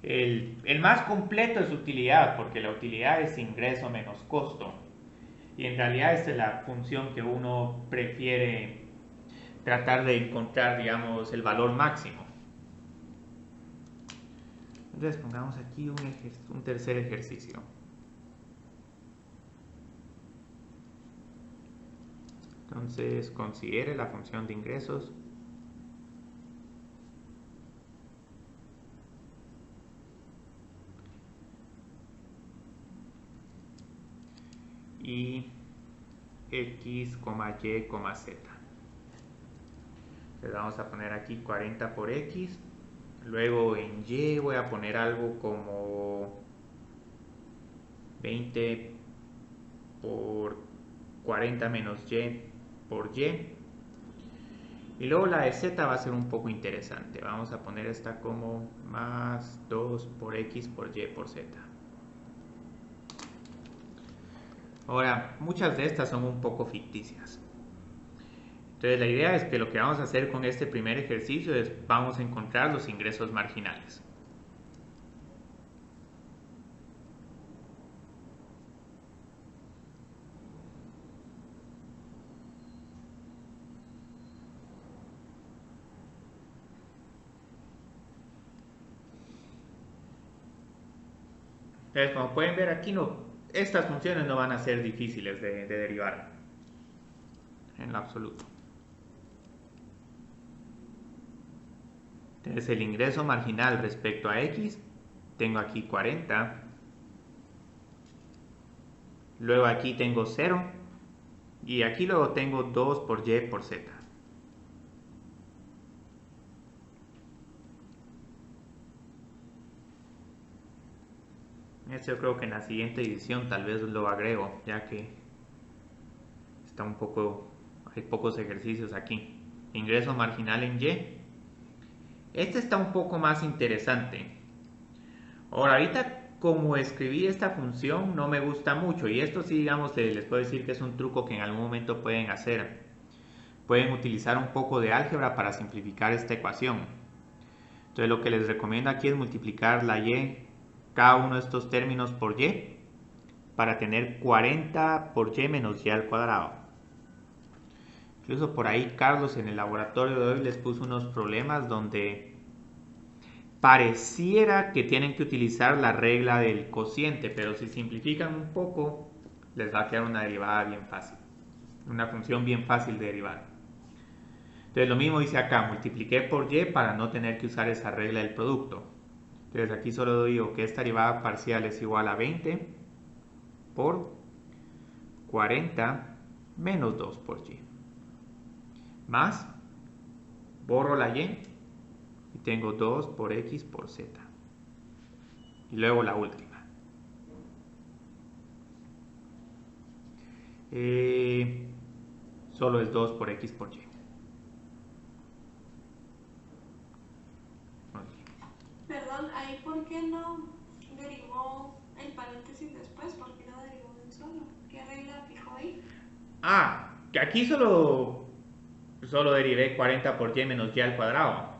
El más completo es utilidad, porque la utilidad es ingreso menos costo. Y en realidad esta es la función que uno prefiere tratar de encontrar, digamos, el valor máximo. Entonces pongamos aquí un tercer ejercicio. Entonces considere la función de ingresos. Y X, Y, Z. Entonces vamos a poner aquí 40 por X. Luego en Y voy a poner algo como 20 por 40 menos Y por Y. Y luego la de Z va a ser un poco interesante. Vamos a poner esta como más 2 por X por Y por Z. Ahora, muchas de estas son un poco ficticias. Entonces la idea es que lo que vamos a hacer con este primer ejercicio es vamos a encontrar los ingresos marginales. Entonces, como pueden ver aquí, estas funciones no van a ser difíciles de derivar en lo absoluto. Entonces el ingreso marginal respecto a X, tengo aquí 40. Luego aquí tengo 0. Y aquí luego tengo 2 por Y por Z. Esto yo creo que en la siguiente edición tal vez lo agrego, ya que está hay pocos ejercicios aquí. Ingreso marginal en Y. Este está un poco más interesante. Ahora, ahorita como escribí esta función no me gusta mucho, y esto sí, digamos, les puedo decir que es un truco que en algún momento pueden hacer. Pueden utilizar un poco de álgebra para simplificar esta ecuación. Entonces lo que les recomiendo aquí es multiplicar la Y, cada uno de estos términos por Y, para tener 40 por Y menos Y al cuadrado. Incluso por ahí Carlos en el laboratorio de hoy les puso unos problemas donde pareciera que tienen que utilizar la regla del cociente, pero si simplifican un poco les va a quedar una derivada bien fácil, una función bien fácil de derivar. Entonces lo mismo hice acá, multipliqué por Y para no tener que usar esa regla del producto. Entonces aquí solo digo que esta derivada parcial es igual a 20 por 40 menos 2 por Y. Más, borro la Y y tengo 2 por X por Z. Y luego la última. Solo es 2 por X por Y. Perdón, ahí ¿por qué no derivó el paréntesis después? ¿Por qué no derivó de un solo? ¿Qué regla fijó ahí? Que aquí solo derivé 40 por Y menos Y al cuadrado.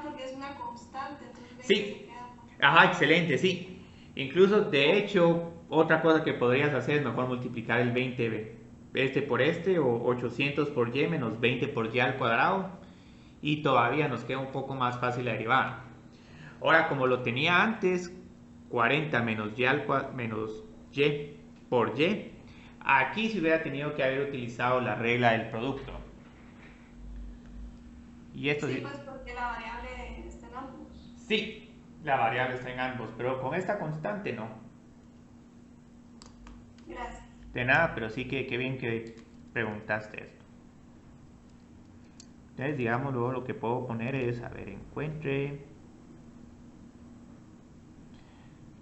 Porque es una constante, entonces 20 Sí. se queda con... Ajá, excelente, sí. Incluso, de hecho, otra cosa que podrías hacer es mejor multiplicar el 20 por este, o 800 por Y menos 20 por Y al cuadrado, y todavía nos queda un poco más fácil la derivada. Ahora, como lo tenía antes, 40 menos Y por Y, aquí se hubiera tenido que haber utilizado la regla del producto. Y esto Sí, pues porque la variable está en ambos. Sí, la variable está en ambos, pero con esta constante no. Gracias. De nada, pero sí que bien que preguntaste esto. Entonces, digamos, luego lo que puedo poner es, encuentre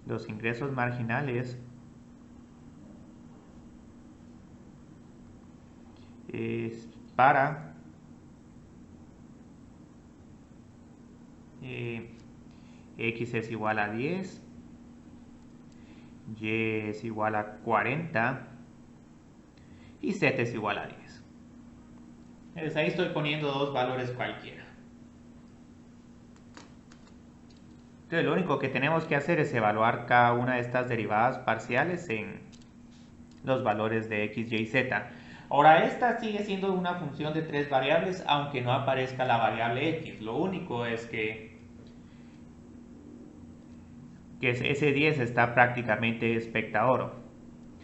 los ingresos marginales para X es igual a 10 Y es igual a 40 y Z es igual a 10. Entonces ahí estoy poniendo dos valores cualquiera. Entonces lo único que tenemos que hacer es evaluar cada una de estas derivadas parciales en los valores de x, y y z. Ahora esta sigue siendo una función de tres variables aunque no aparezca la variable x. Lo único es que ese 10 está prácticamente espectador.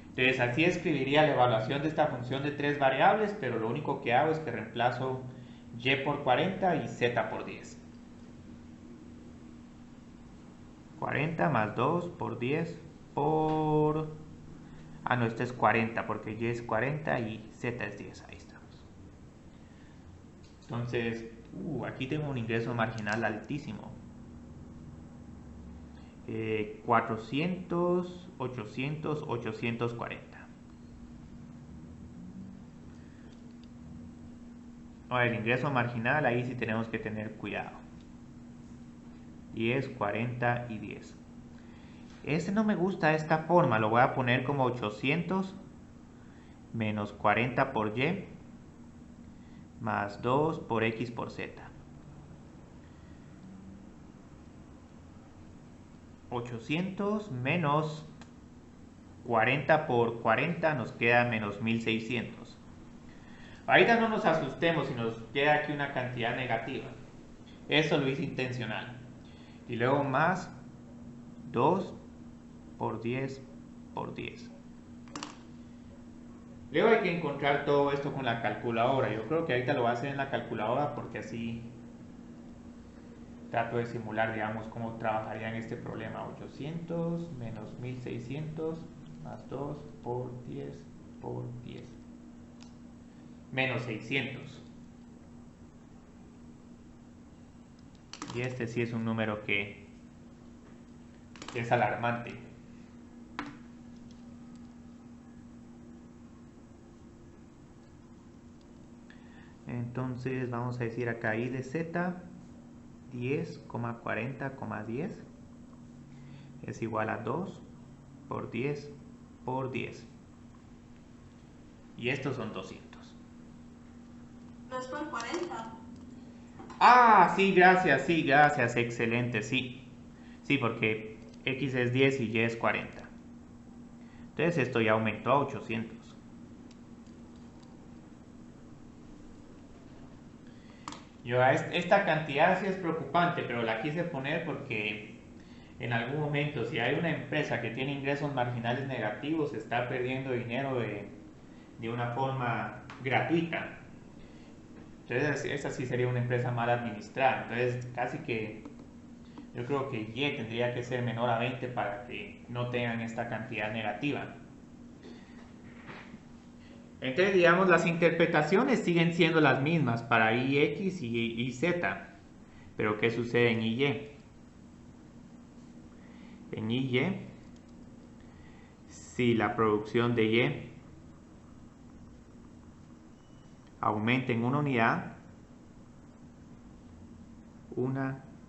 Entonces así escribiría la evaluación de esta función de tres variables, pero lo único que hago es que reemplazo y por 40 y z por 10. 40 más 2 por 10 por... Ah, no, este es 40 porque y es 40 y z es 10. Ahí estamos. Entonces, aquí tengo un ingreso marginal altísimo. 400, 800, 840. Ahora, el ingreso marginal, ahí sí tenemos que tener cuidado. 10, 40 y 10. Este no me gusta esta forma, lo voy a poner como 800 menos 40 por y más 2 por x por z. 800 menos 40 por 40 nos queda menos 1600. Ahorita no nos asustemos si nos queda aquí una cantidad negativa. Eso lo hice intencional. Y luego más 2 por 10 por 10. Luego hay que encontrar todo esto con la calculadora. Yo creo que ahorita lo voy a hacer en la calculadora porque así trato de simular, digamos, cómo trabajaría en este problema. 800 menos 1600 más 2 por 10 por 10. Menos 600. Y este sí es un número que es alarmante. Entonces vamos a decir acá y de z 10,40,10 es igual a 2 por 10 por 10. Y estos son 200. No es por 40. Ah, sí, gracias, excelente, sí. Sí, porque x es 10 y y es 40. Entonces esto ya aumentó a 800. Esta cantidad sí es preocupante, pero la quise poner porque en algún momento, si hay una empresa que tiene ingresos marginales negativos, está perdiendo dinero de una forma gratuita. Entonces, esa sí sería una empresa mal administrada. Entonces, casi que yo creo que Y tendría que ser menor a 20 para que no tengan esta cantidad negativa. Entonces, digamos, las interpretaciones siguen siendo las mismas para IX y Z. Pero, ¿qué sucede en IY? En IY, si la producción de Y aumenta en una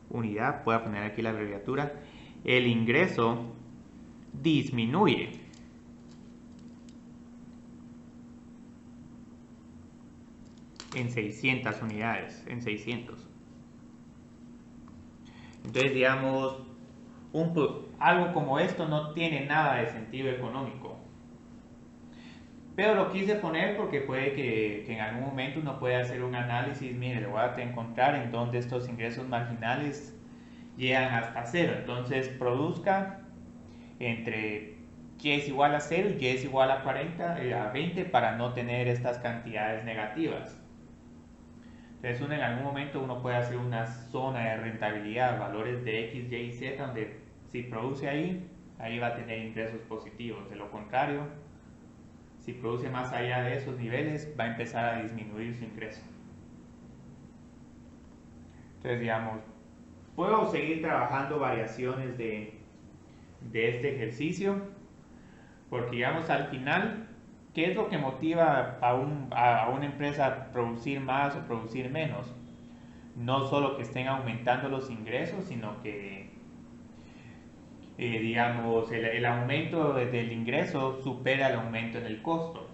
unidad, voy a poner aquí la abreviatura, el ingreso disminuye. En 600 unidades, en 600. Entonces, digamos, algo como esto no tiene nada de sentido económico. Pero lo quise poner porque puede que en algún momento uno pueda hacer un análisis, mire, le voy a encontrar en donde estos ingresos marginales llegan hasta 0. Entonces, produzca entre y es igual a 0 y es igual a 40, a 20 para no tener estas cantidades negativas. Entonces en algún momento uno puede hacer una zona de rentabilidad, valores de X, Y y Z, donde si produce ahí va a tener ingresos positivos. De lo contrario, si produce más allá de esos niveles, va a empezar a disminuir su ingreso. Entonces, digamos, puedo seguir trabajando variaciones de este ejercicio, porque digamos al final, ¿qué es lo que motiva a una empresa a producir más o producir menos? No solo que estén aumentando los ingresos, sino que digamos, el aumento del ingreso supera el aumento en el costo.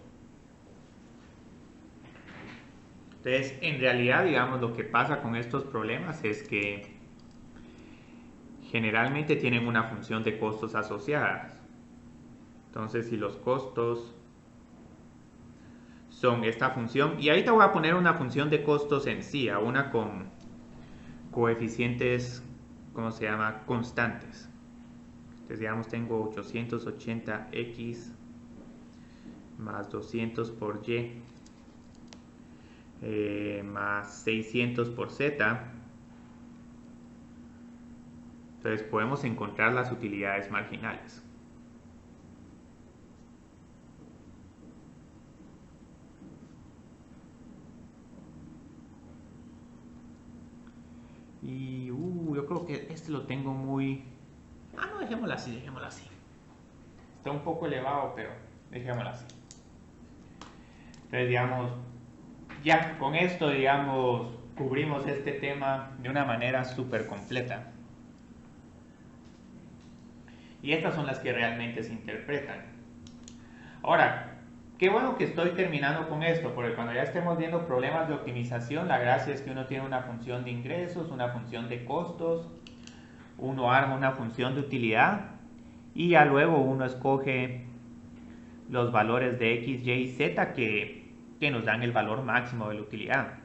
Entonces, en realidad, digamos, lo que pasa con estos problemas es que generalmente tienen una función de costos asociadas. Entonces, si los costos son esta función, y ahí te voy a poner una función de costos en sí, a una con coeficientes, ¿cómo se llama? Constantes. Entonces, digamos, tengo 880x más 200 por y más 600 por z. Entonces podemos encontrar las utilidades marginales. Y yo creo que este lo tengo muy... no, dejémoslo así, dejémoslo así. Está un poco elevado, pero dejémoslo así. Entonces, digamos, ya con esto, digamos, cubrimos este tema de una manera súper completa. Y estas son las que realmente se interpretan. Ahora, qué bueno que estoy terminando con esto, porque cuando ya estemos viendo problemas de optimización, la gracia es que uno tiene una función de ingresos, una función de costos, uno arma una función de utilidad y ya luego uno escoge los valores de x, y y z que nos dan el valor máximo de la utilidad.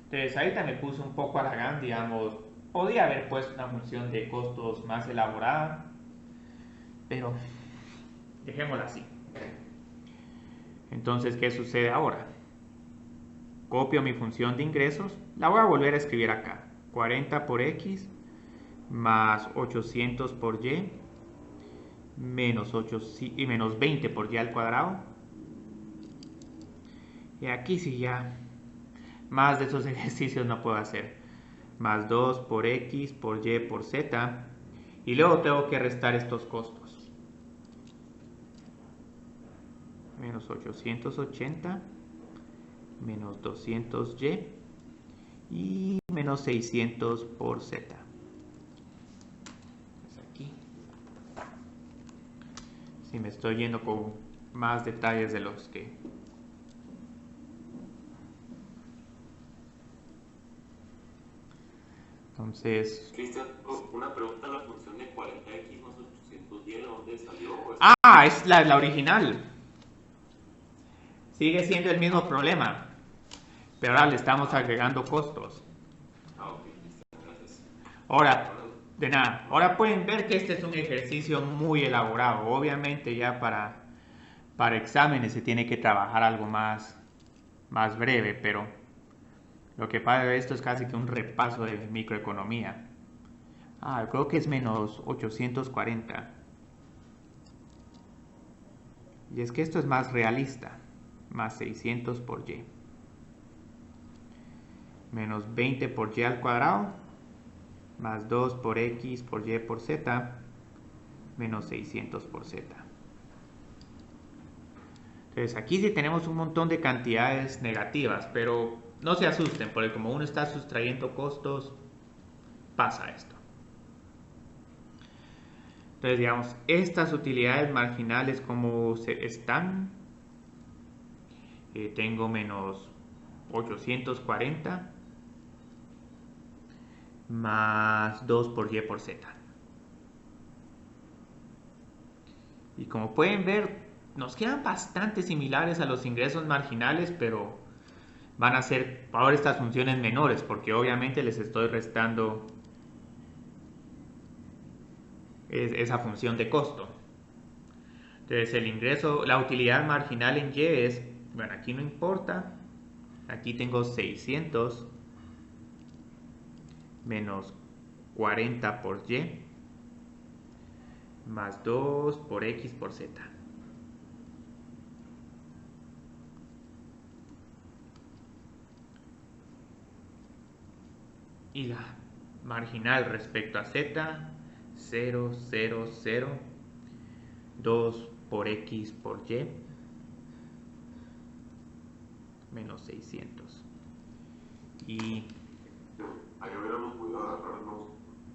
Entonces ahorita me puse un poco haragán, digamos, podía haber puesto una función de costos más elaborada, pero dejémosla así. Entonces, ¿qué sucede ahora? Copio mi función de ingresos, la voy a volver a escribir acá, 40 por x más 800 por y menos 20 por y al cuadrado. Y aquí sí ya más de esos ejercicios no puedo hacer. Más 2 por x por y por z. Y luego tengo que restar estos costos. Menos 880 menos 200y y menos 600 por z. Pues aquí. Si me estoy yendo con más detalles de los que... Entonces... Cristian, una pregunta, la función de 40x más 800y, ¿de dónde salió? Es la original. Sigue siendo el mismo problema, pero ahora le estamos agregando costos. Ok, listo, gracias. Ahora, de nada. Ahora pueden ver que este es un ejercicio muy elaborado. Obviamente ya para exámenes se tiene que trabajar algo más breve, pero lo que pasa de esto es casi que un repaso de microeconomía. Creo que es menos 840. Y es que esto es más realista. Más 600 por y. Menos 20 por y al cuadrado. Más 2 por x por y por z. Menos 600 por z. Entonces aquí sí tenemos un montón de cantidades negativas, pero no se asusten, porque como uno está sustrayendo costos, pasa esto. Entonces, digamos, estas utilidades marginales como están, tengo menos 840 más 2 por y por z. Y como pueden ver, nos quedan bastante similares a los ingresos marginales, pero van a ser ahora estas funciones menores, porque obviamente les estoy restando esa función de costo. Entonces el ingreso, la utilidad marginal en y es, bueno, aquí no importa, aquí tengo 600 menos 40 por y más 2 por x por z. Y la marginal respecto a z, 0, 0, 0, 2 por x por y, menos 600. Y Ahí hubiéramos podido agarrarnos,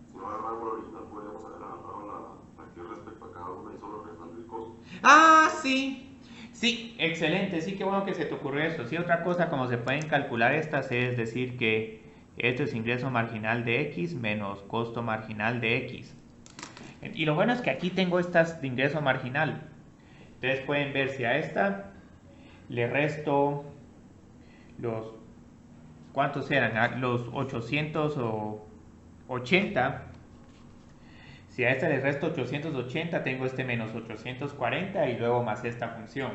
si no agarramos la original, podríamos haber agarrado la que respecto a cada una y solo restar el costo. ah, sí, sí, excelente, sí, qué bueno que se te ocurrió eso. Sí, otra cosa, como se pueden calcular estas, es decir que esto es ingreso marginal de X menos costo marginal de X. Y lo bueno es que aquí tengo estas de ingreso marginal. Ustedes pueden ver si a esta le resto los, ¿cuántos eran? Los 880. Si a esta le resto 880, tengo este menos 840 y luego más esta función.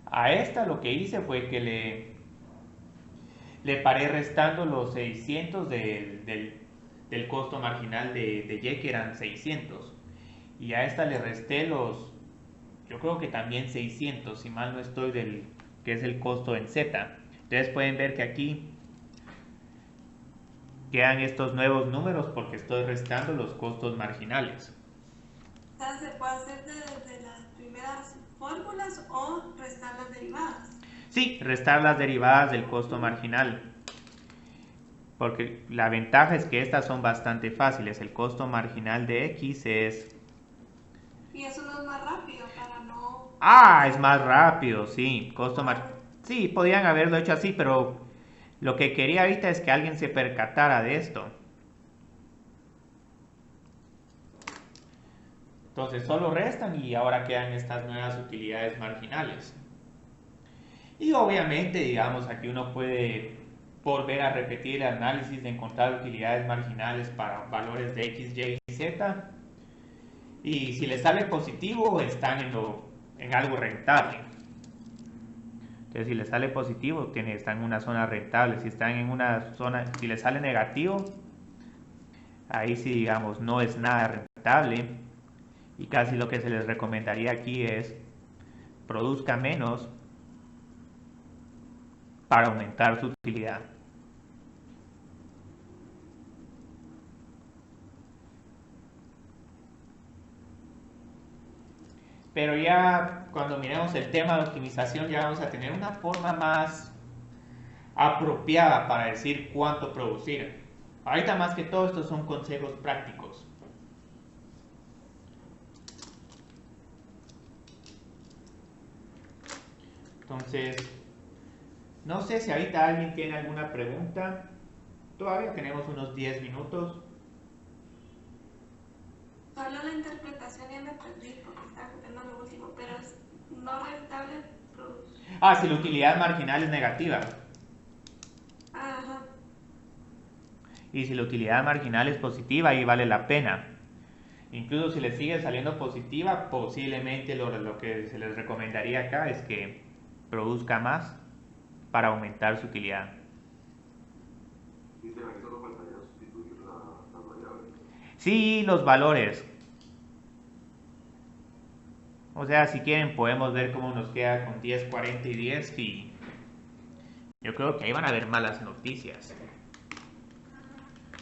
A esta lo que hice fue que le paré restando los 600 del costo marginal de Y, que eran 600. Y a esta le resté yo creo que también 600, si mal no estoy, que es el costo en Z. Ustedes pueden ver que aquí quedan estos nuevos números porque estoy restando los costos marginales. O sea, se puede hacer desde las primeras fórmulas o restar las derivadas. Sí, restar las derivadas del costo marginal. Porque la ventaja es que estas son bastante fáciles. El costo marginal de X es... Y eso no es más rápido para no... Ah, es más rápido, sí. Sí, podrían haberlo hecho así, pero lo que quería ahorita es que alguien se percatara de esto. Entonces solo restan y ahora quedan estas nuevas utilidades marginales. Y obviamente, digamos, aquí uno puede volver a repetir el análisis de encontrar utilidades marginales para valores de X, Y y Z. Y si les sale positivo, están en algo rentable. Entonces, si les sale positivo, están en una zona rentable. Si están en una zona, si les sale negativo, ahí sí, digamos, no es nada rentable. Y casi lo que se les recomendaría aquí es produzca menos para aumentar su utilidad. Pero ya cuando miremos el tema de optimización ya vamos a tener una forma más apropiada para decir cuánto producir. Ahorita más que todo estos son consejos prácticos. Entonces, no sé si ahorita alguien tiene alguna pregunta. Todavía tenemos unos 10 minutos. Solo la interpretación ya me perdí porque estaba copiando lo último, pero es no rentable producir. Ah, si la utilidad marginal es negativa. Ajá. Y si la utilidad marginal es positiva, ahí vale la pena. Incluso si le sigue saliendo positiva, posiblemente lo que se les recomendaría acá es que produzca más para aumentar su utilidad. Cristian, ahí solo faltaría sustituir las variables. Sí, los valores. O sea, si quieren podemos ver cómo nos queda con 10, 40 y 10 y yo creo que ahí van a haber malas noticias.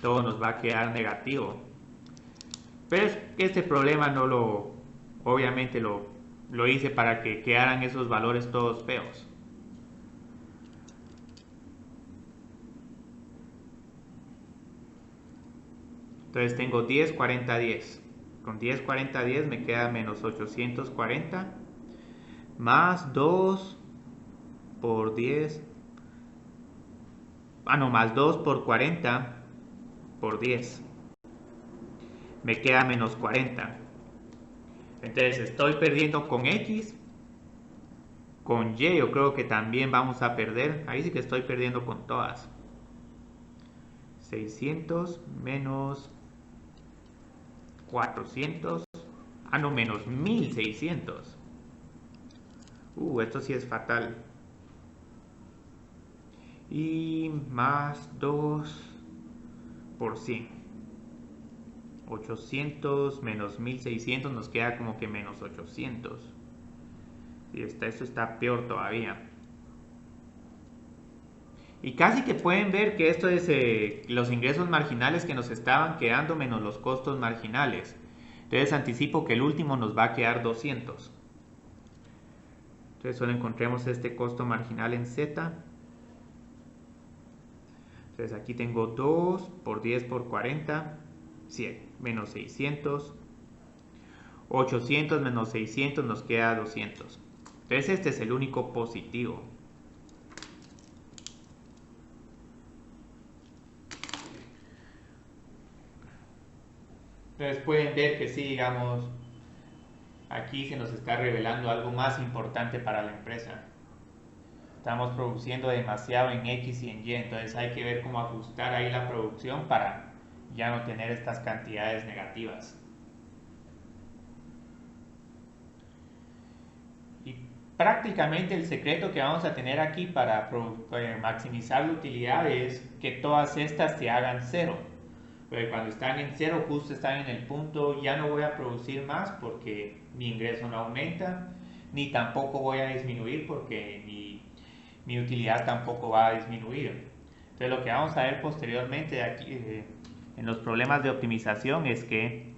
Todo nos va a quedar negativo. Pero es que este problema obviamente lo hice para que quedaran esos valores todos feos. Entonces tengo 10, 40, 10. Con 10, 40, 10 me queda menos 840 más 2 por 10. Ah, no, más 2 por 40 por 10. Me queda menos 40. Entonces estoy perdiendo con X. Con Y yo creo que también vamos a perder. Ahí sí que estoy perdiendo con todas. 600 menos 400. Ah, no, menos 1600. Esto sí es fatal. Y más 2 por 100. 800 menos 1600 nos queda como que menos 800. Y esto está peor todavía. Y casi que pueden ver que esto es los ingresos marginales que nos estaban quedando menos los costos marginales. Entonces anticipo que el último nos va a quedar 200. Entonces solo encontremos este costo marginal en Z. Entonces aquí tengo 2 por 10 por 40, 100, menos 600, 800 menos 600 nos queda 200. Entonces este es el único positivo. Entonces pueden ver que sí, digamos, aquí se nos está revelando algo más importante para la empresa. Estamos produciendo demasiado en X y en Y, entonces hay que ver cómo ajustar ahí la producción para ya no tener estas cantidades negativas. Y prácticamente el secreto que vamos a tener aquí para maximizar la utilidad es que todas estas se hagan cero. Pero cuando están en cero, justo están en el punto, ya no voy a producir más porque mi ingreso no aumenta, ni tampoco voy a disminuir porque mi utilidad tampoco va a disminuir. Entonces lo que vamos a ver posteriormente aquí, en los problemas de optimización es que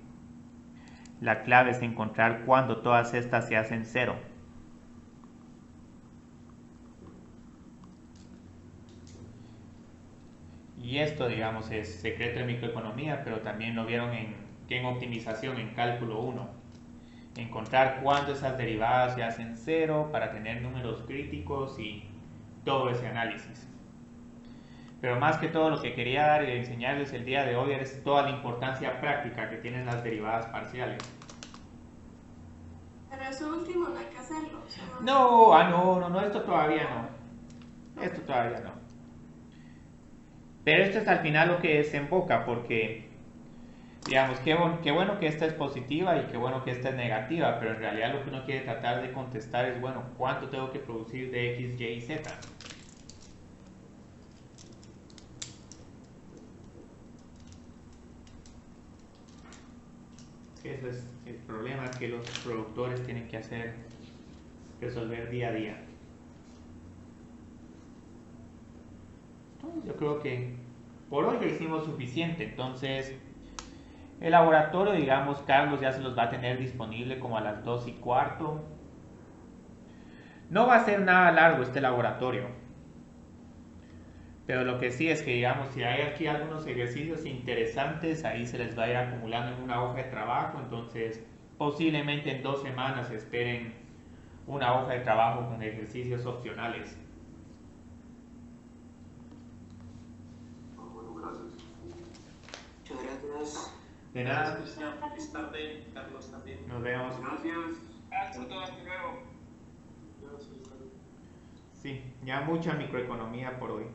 la clave es encontrar cuando todas estas se hacen cero. Y esto, digamos, es secreto de microeconomía, pero también lo vieron en optimización, en cálculo 1. Encontrar cuándo esas derivadas se hacen cero para tener números críticos y todo ese análisis. Pero más que todo lo que quería dar y enseñarles el día de hoy es toda la importancia práctica que tienen las derivadas parciales. Pero eso último no hay que hacerlo. No, esto todavía no. Esto todavía no. Pero esto es al final lo que desemboca, porque, digamos, qué bueno que esta es positiva y qué bueno que esta es negativa, pero en realidad lo que uno quiere tratar de contestar es, bueno, ¿cuánto tengo que producir de X, Y y Z? Ese es el problema que los productores tienen que hacer, resolver día a día. Yo creo que por hoy ya hicimos suficiente, entonces el laboratorio, digamos, Carlos ya se los va a tener disponible como a las 2:15. No va a ser nada largo este laboratorio, pero lo que sí es que, digamos, si hay aquí algunos ejercicios interesantes, ahí se les va a ir acumulando en una hoja de trabajo, entonces posiblemente en 2 semanas esperen una hoja de trabajo con ejercicios opcionales. Bueno, gracias. Muchas gracias. De nada, Cristian, feliz tarde, Carlos también. nos vemos. Gracias. Hasta luego. Sí, ya mucha microeconomía por hoy.